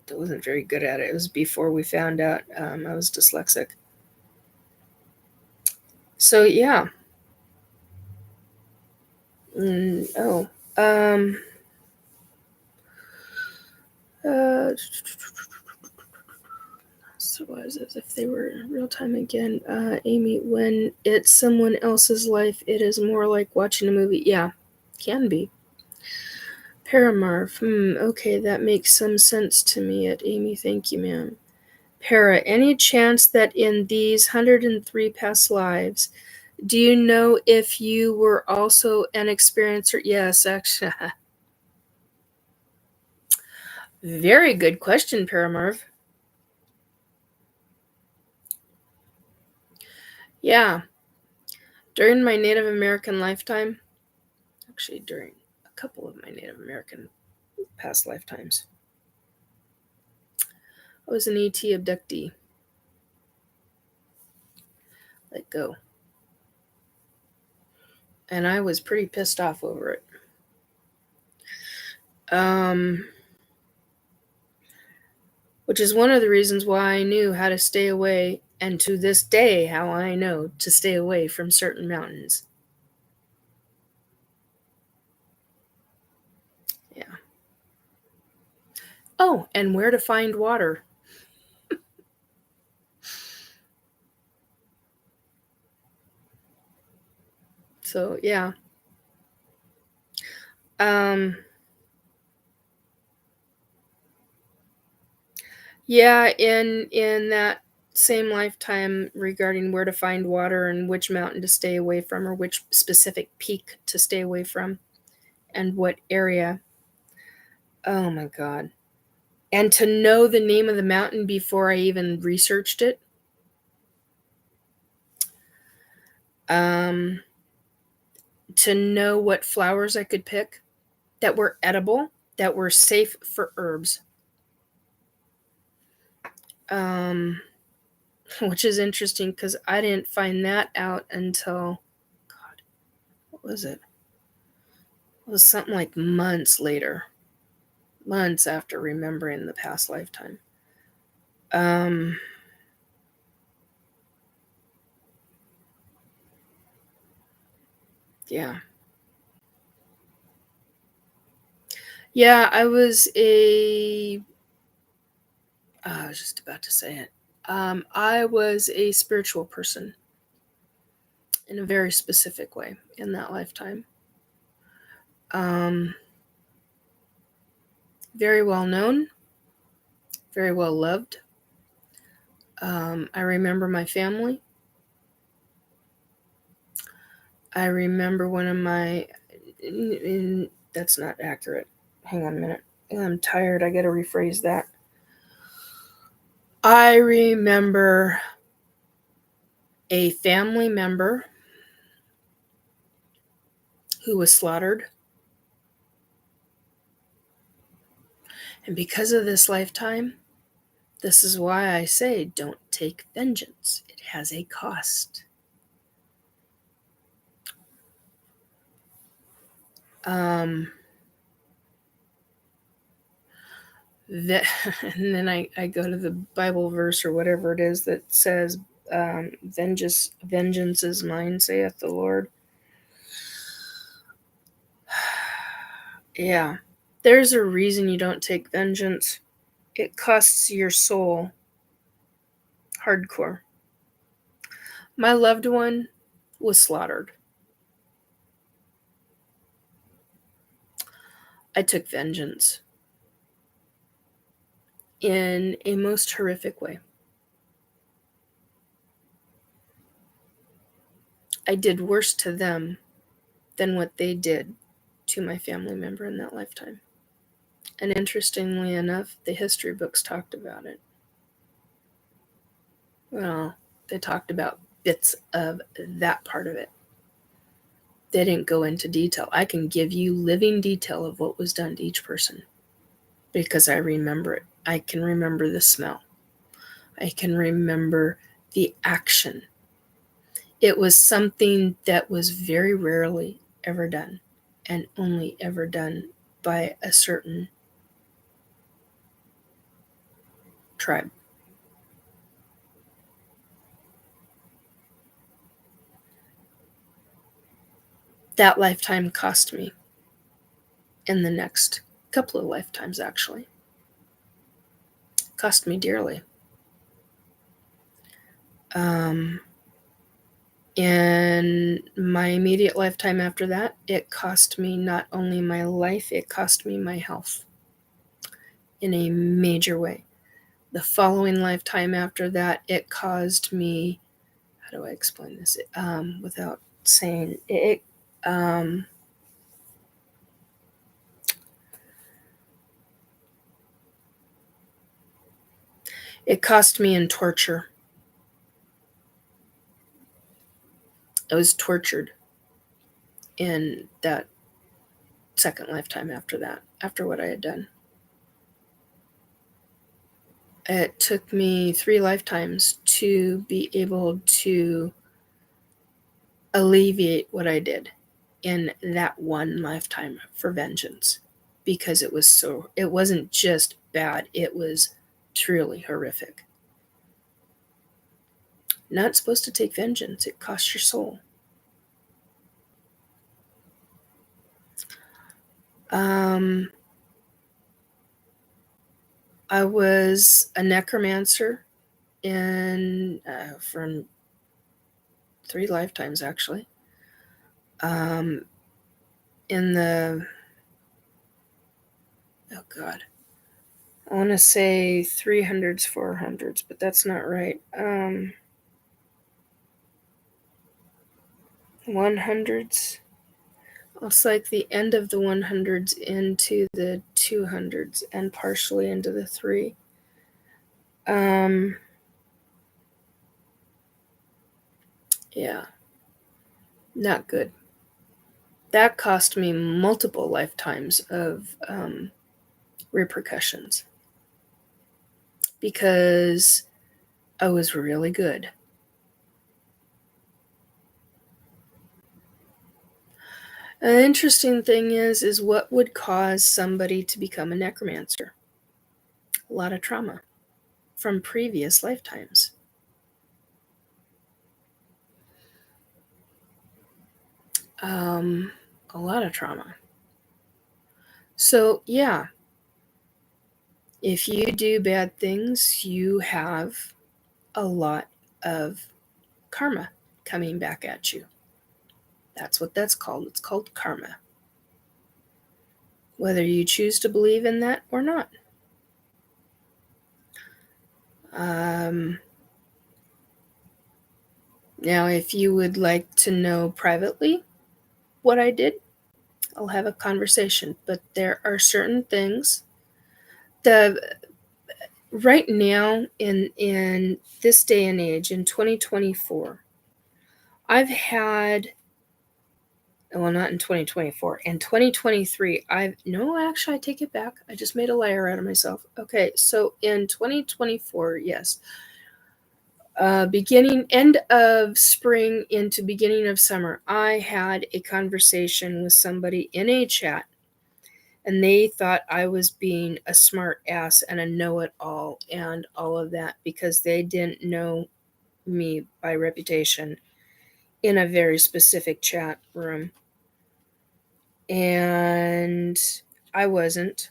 very good at it. It was before we found out I was dyslexic. So yeah. So was as if they were real time again. Amy, when it's someone else's life, it is more like watching a movie. Yeah, can be. Paramarv. Okay, that makes some sense to me. At Amy, thank you, ma'am. Para, any chance that in these 103 past lives, do you know if you were also an experiencer? Yes, actually. Very good question, Paramarv. Yeah. During my Native American lifetime, actually during a couple of my Native American past lifetimes, I was an ET abductee. Let go. And I was pretty pissed off over it. Which is one of the reasons why I knew how to stay away, and to this day, how I know to stay away from certain mountains. Yeah. Oh, and where to find water. So, yeah. Yeah, in that same lifetime, regarding where to find water and which mountain to stay away from, or which specific peak to stay away from, and what area. Oh my God. And to know the name of the mountain before I even researched it. To know what flowers I could pick that were edible, that were safe for herbs. Which is interesting because I didn't find that out until, God, what was it? It was something like months later. Months after remembering the past lifetime. Yeah. Yeah, I was I was just about to say it. I was a spiritual person in a very specific way in that lifetime. Very well known, very well loved. I remember my family. I remember one of my... that's not accurate. Hang on a minute. I'm tired. I got to rephrase that. I remember a family member who was slaughtered And because of this lifetime, this is why I say don't take vengeance. It has a cost. And then I go to the Bible verse or whatever it is that says, vengeance is mine, saith the Lord. Yeah, there's a reason you don't take vengeance. It costs your soul. Hardcore. My loved one was slaughtered. I took vengeance in a most horrific way. I did worse to them than what they did to my family member in that lifetime. And interestingly enough, the history books talked about it. Well, they talked about bits of that part of it. They didn't go into detail. I can give you living detail of what was done to each person because I remember it. I can remember the smell. I can remember the action. It was something that was very rarely ever done, and only ever done by a certain tribe. That lifetime cost me, in the next couple of lifetimes actually. Cost me dearly. In my immediate lifetime after that, it cost me not only my life, it cost me my health in a major way. The following lifetime after that, it caused me, how do I explain this without saying it? It cost me in torture. I was tortured in that second lifetime after that, after what I had done. It took me 3 lifetimes to be able to alleviate what I did in that one lifetime for vengeance, because it wasn't just bad, it was truly horrific. Not supposed to take vengeance. It costs your soul. I was a necromancer from 3 lifetimes actually. In the, oh God, I want to say 300s, 400s, but that's not right. 100s. It's like the end of the 100s into the 200s and partially into the 3. Yeah, not good. That cost me multiple lifetimes of repercussions because I was really good. An interesting thing is what would cause somebody to become a necromancer? A lot of trauma from previous lifetimes. A lot of trauma. So, yeah, if you do bad things, you have a lot of karma coming back at you. That's what that's called. It's called karma. Whether you choose to believe in that or not. Now, if you would like to know privately what I did, I'll have a conversation. But there are certain things right now in this day and age, in 2024, I've had, Well, not in 2024. In 2023, I take it back. I just made a liar out of myself. Okay, so in 2024, yes. End of spring into beginning of summer, I had a conversation with somebody in a chat, and they thought I was being a smart ass and a know-it-all and all of that because they didn't know me by reputation in a very specific chat room. And I wasn't.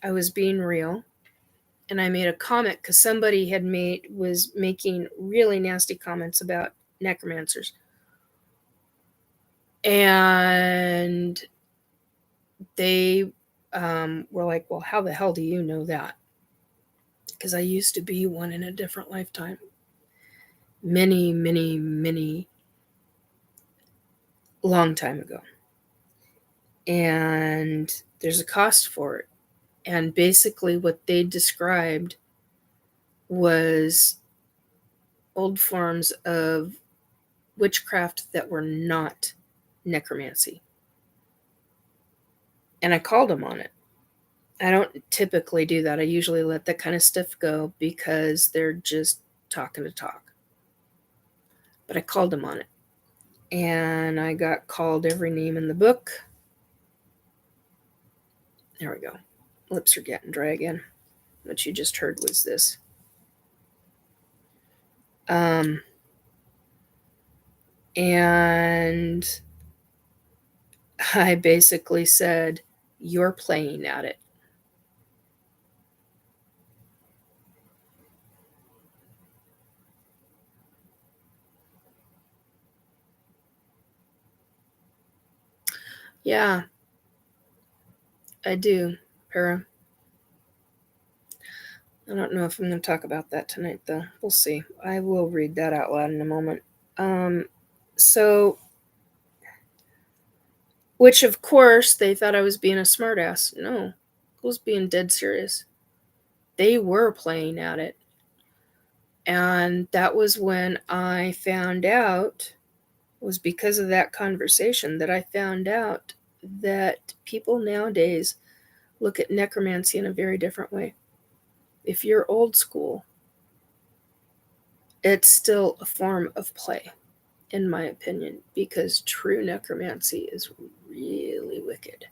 I was being real. And I made a comment because somebody was making really nasty comments about necromancers. And they were like, well, how the hell do you know that? Because I used to be one in a different lifetime. Many, many, many long time ago. And there's a cost for it. And basically what they described was old forms of witchcraft that were not necromancy. And I called them on it. I don't typically do that. I usually let that kind of stuff go because they're just talking to talk. But I called them on it. And I got called every name in the book. There we go. Lips are getting dry again. What you just heard was this. And I basically said, you're playing at it. Yeah, I do, Para. I don't know if I'm going to talk about that tonight, though. We'll see. I will read that out loud in a moment. Which, of course, they thought I was being a smartass. No, I was being dead serious. They were playing at it. And that was when I found out, was because of that conversation, that I found out that people nowadays look at necromancy in a very different way. If you're old school, it's still a form of play, in my opinion, because true necromancy is really wicked,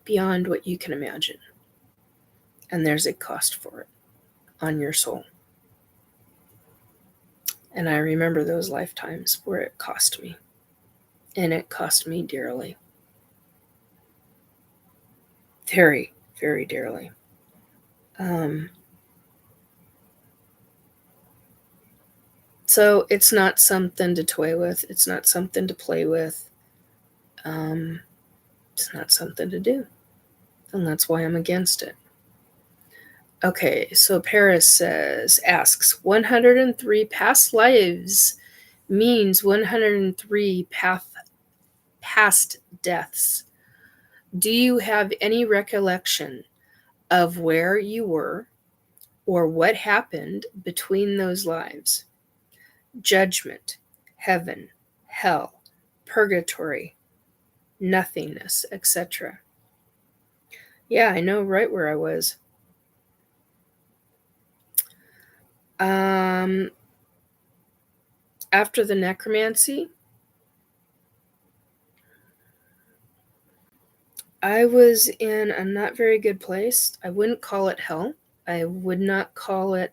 beyond what you can imagine. And there's a cost for it on your soul. And I remember those lifetimes where it cost me. And it cost me dearly. Very, very dearly. So it's not something to toy with. It's not something to play with. It's not something to do. And that's why I'm against it. Okay, so Paris asks, 103 past lives means 103 past deaths. Do you have any recollection of where you were or what happened between those lives? Judgment, heaven, hell, purgatory, nothingness, etc. Yeah, I know right where I was. After the necromancy, I was in a not very good place. I wouldn't call it hell. I would not call it.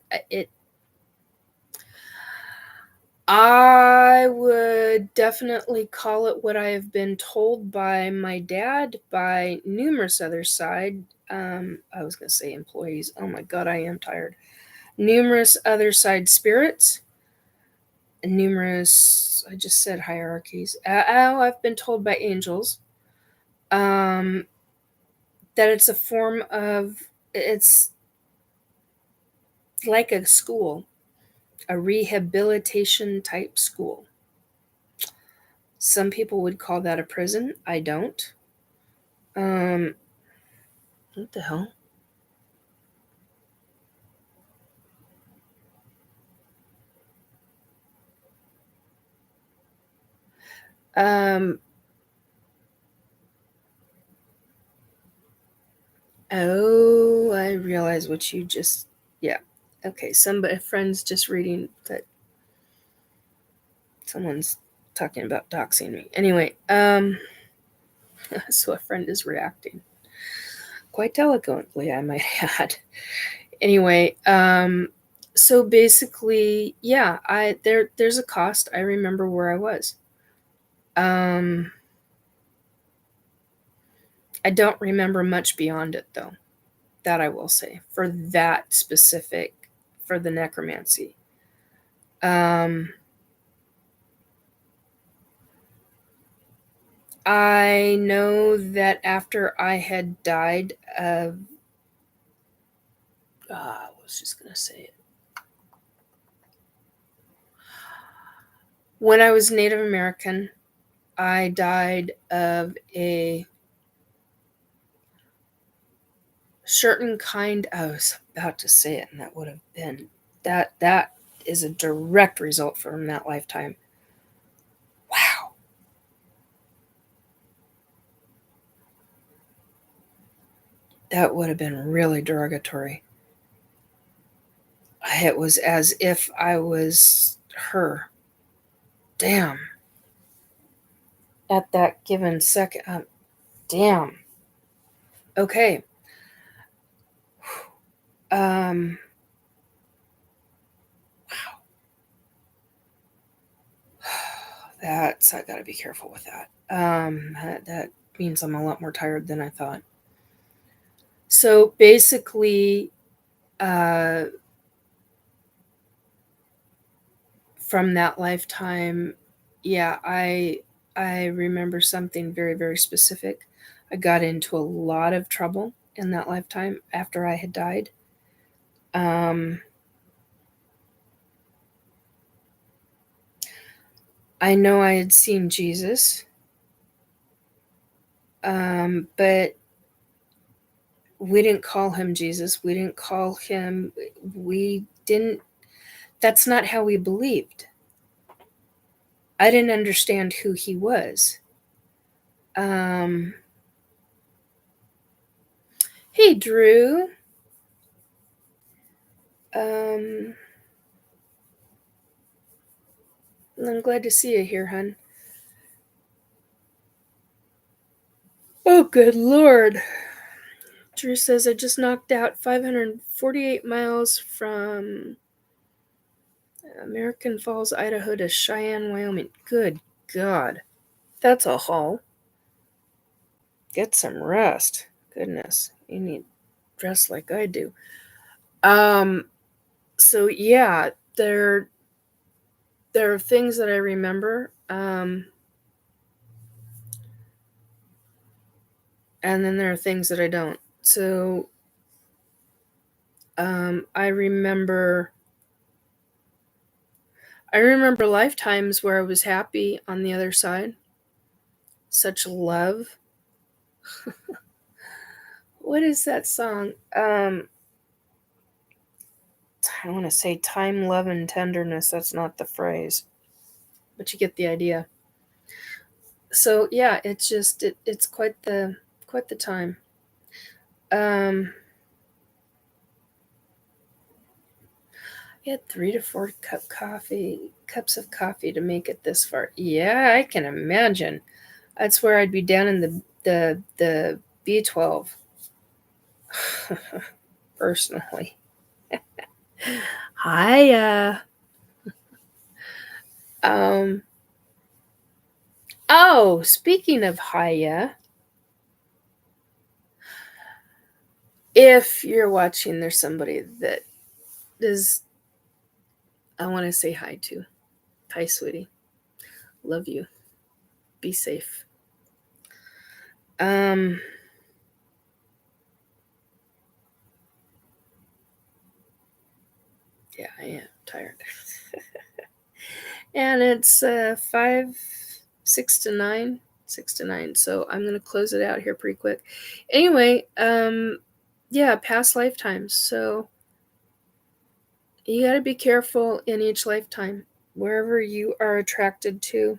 I would definitely call it what I have been told by my dad, by numerous other side. I was going to say employees. Oh my God, I am tired. Numerous other side spirits. I just said hierarchies. I've been told by angels that it's a form of, it's like a school, a rehabilitation type school. Some people would call that a prison. I don't. What the hell? Oh, I realize what you just, yeah. Okay, a friend's just reading that someone's talking about doxing me. Anyway, so a friend is reacting. Quite eloquently, I might add. Anyway, so basically, yeah, there's a cost. I remember where I was. I don't remember much beyond it, though. That I will say for that specific, for the necromancy. I know that after I had died of, I was just gonna say it. When I was Native American, I died of a certain kind. I was about to say it, and that would have been that is a direct result from that lifetime. Wow. That would have been really derogatory. It was as if I was her. Damn. At that given second. Damn. Okay. Wow. That's, I gotta be careful with that. That means I'm a lot more tired than I thought. So basically, from that lifetime, yeah, I remember something very, very specific. I got into a lot of trouble in that lifetime after I had died. I know I had seen Jesus, but we didn't call him Jesus. We didn't call him, we didn't, that's not how we believed. I didn't understand who he was. Hey, Drew. I'm glad to see you here, hun. Oh, good Lord. Drew says I just knocked out 548 miles from American Falls, Idaho to Cheyenne, Wyoming. Good God. That's a haul. Get some rest. Goodness. You need rest like I do. So yeah, there are things that I remember. And then there are things that I don't. So I remember lifetimes where I was happy on the other side. Such love. What is that song? I want to say time, love, and tenderness. That's not the phrase, but you get the idea. So yeah, it's just it's quite the time. I had 3 to 4 cups of coffee to make it this far. Yeah, I can imagine. That's where I'd be down in the B12. Personally. Hiya. Oh, speaking of hiya, if you're watching, there's somebody that is, I want to say hi to. Hi, sweetie. Love you. Be safe. Yeah, I am tired. And it's 6 to 9. So I'm going to close it out here pretty quick. Anyway, yeah, past lifetimes. So you got to be careful in each lifetime, wherever you are attracted to.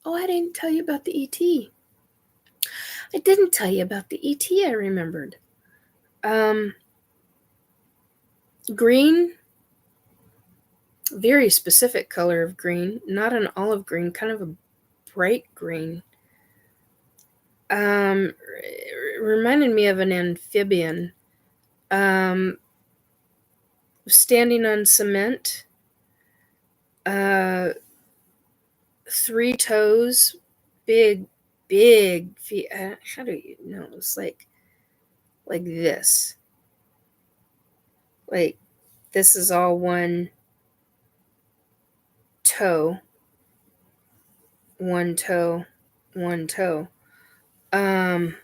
Oh, I didn't tell you about the ET. I didn't tell you about the ET I remembered. Green, very specific color of green, not an olive green, kind of a bright green. Reminded me of an amphibian. Standing on cement. 3 toes, big feet. How do you know? It's like this. Like this is all one toe. One toe. One toe. And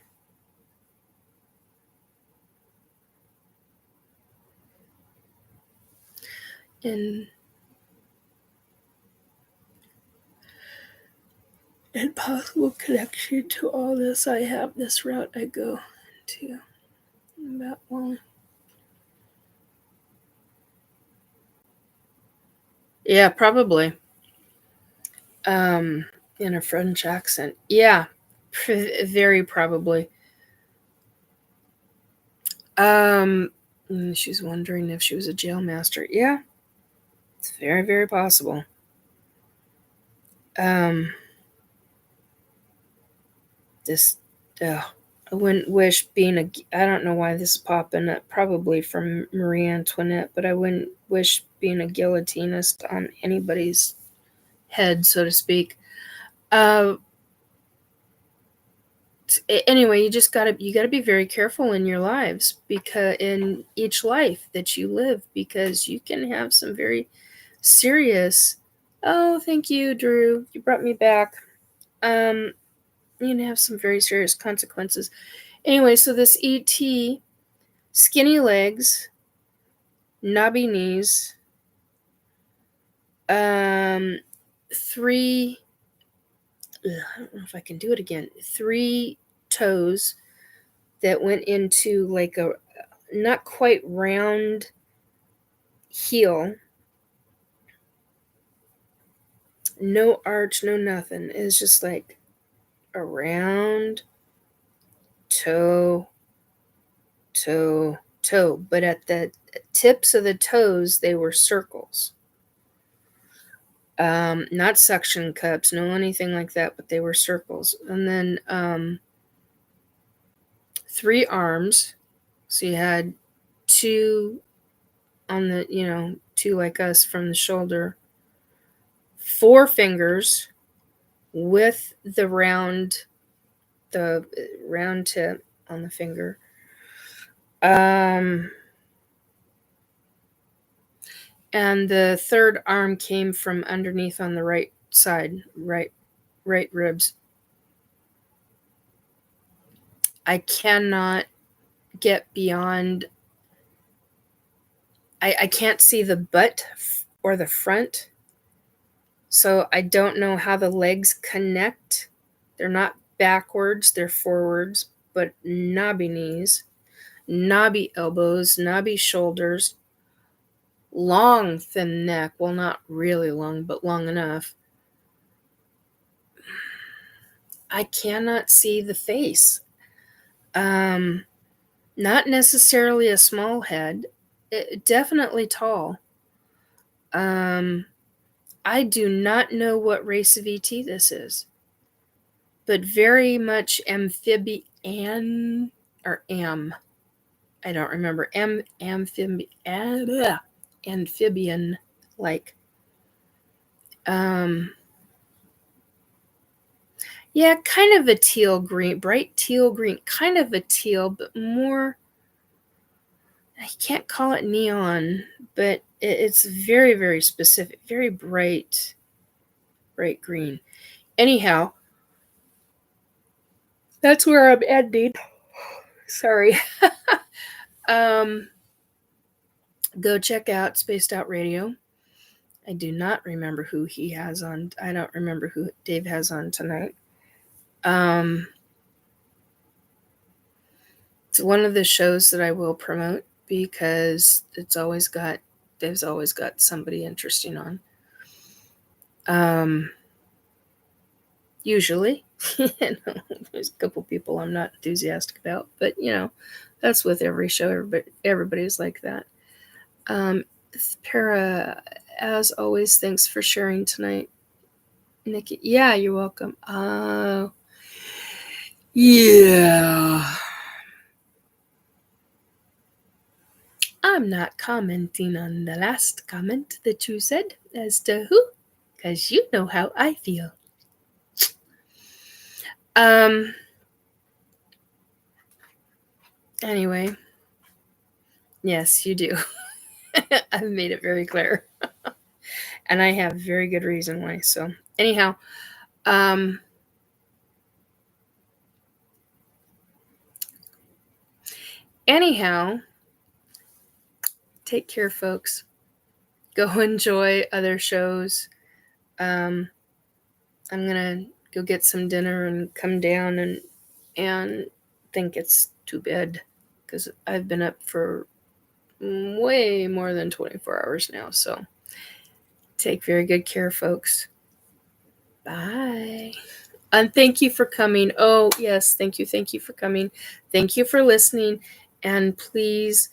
possible connection to all this, I have this route I go to about one. Yeah, probably. In a French accent. Yeah, very probably. She's wondering if she was a jail master. Yeah, it's very, very possible. This, I wouldn't wish being I don't know why this is popping up, probably from Marie Antoinette, but I wouldn't wish being a guillotinist on anybody's head, so to speak. Anyway, you gotta be very careful in your lives, because in each life that you live, because you can have some very serious. Oh, thank you, Drew. You brought me back. You can have some very serious consequences. Anyway, so this ET, skinny legs, knobby knees, 3. I don't know if I can do it again. 3 toes that went into like a not quite round heel. No arch, no nothing. It's just like a round toe. But at the tips of the toes, they were circles. Not suction cups, no anything like that, but they were circles. And then 3 arms. So you had 2 on the, 2 like us from the shoulder. 4 fingers with the round tip on the finger. And the 3rd arm came from underneath on the right side, right ribs. I cannot get beyond. I can't see the butt or the front, so I don't know how the legs connect. They're not backwards, they're forwards, but knobby knees, knobby elbows, knobby shoulders, long, thin neck. Well, not really long, but long enough. I cannot see the face. Not necessarily a small head, definitely tall. I do not know what race of ET this is, but very much amphibian or am. I don't remember. Amphibian like. Yeah, kind of a teal green, bright teal green, kind of a teal, but more. I can't call it neon, but it's very, very specific, very bright green. Anyhow, that's where I'm ending. Sorry. Go check out Spaced Out Radio. I do not remember who he has on. I don't remember who Dave has on tonight. It's one of the shows that I will promote because Dave's always got somebody interesting on. Usually. There's a couple people I'm not enthusiastic about, but that's with every show. Everybody's like that. Para, as always, thanks for sharing tonight. Nikki, yeah, you're welcome. Yeah. I'm not commenting on the last comment that you said as to who, because you know how I feel. Anyway, yes, you do. I've made it very clear. And I have very good reason why. So, anyhow, take care, folks. Go enjoy other shows. I'm gonna go get some dinner and come down and think it's too bad because I've been up for way more than 24 hours now. So take very good care, folks. Bye. And thank you for coming. Oh, yes, thank you for coming. Thank you for listening. And please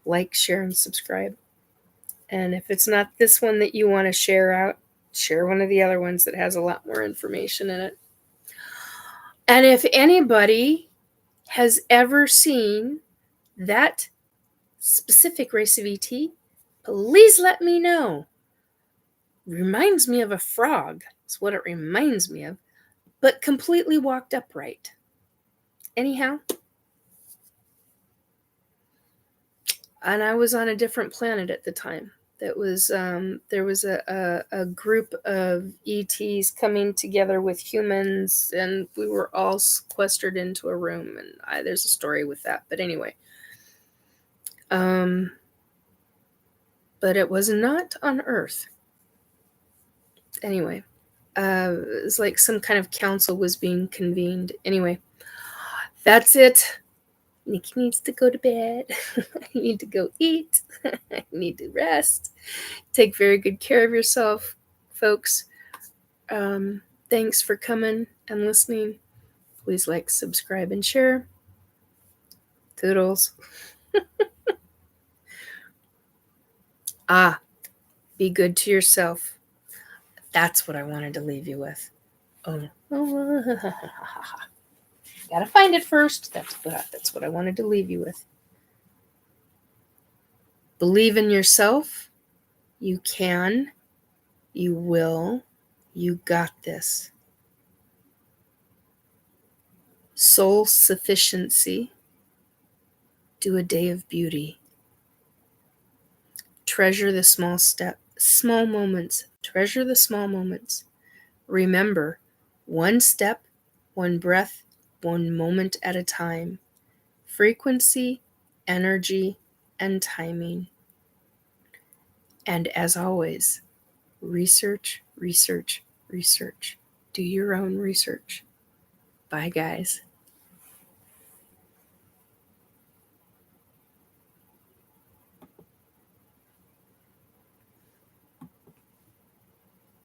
like, share, and subscribe. And if it's not this one that you want to share out, share one of the other ones that has a lot more information in it. And if anybody has ever seen that specific race of ET, please let me know. Reminds me of a frog. That's what it reminds me of. But completely walked upright. Anyhow. And I was on a different planet at the time. That was there was a group of ETs coming together with humans, and we were all sequestered into a room. And there's a story with that, but anyway, but it was not on Earth. Anyway, it was like some kind of council was being convened. Anyway, that's it. Nikki needs to go to bed. I need to go eat. I need to rest. Take very good care of yourself, folks. Thanks for coming and listening. Please like, subscribe, and share. Toodles. Be good to yourself. That's what I wanted to leave you with. Oh. Gotta find it first. That's what I wanted to leave you with. Believe in yourself. You can. You will. You got this. Soul sufficiency. Do a day of beauty. Treasure the small moments. Treasure the small moments. Remember, one step, one breath, one moment at a time. Frequency, energy, and timing. And as always, research, research, research. Do your own research. Bye, guys.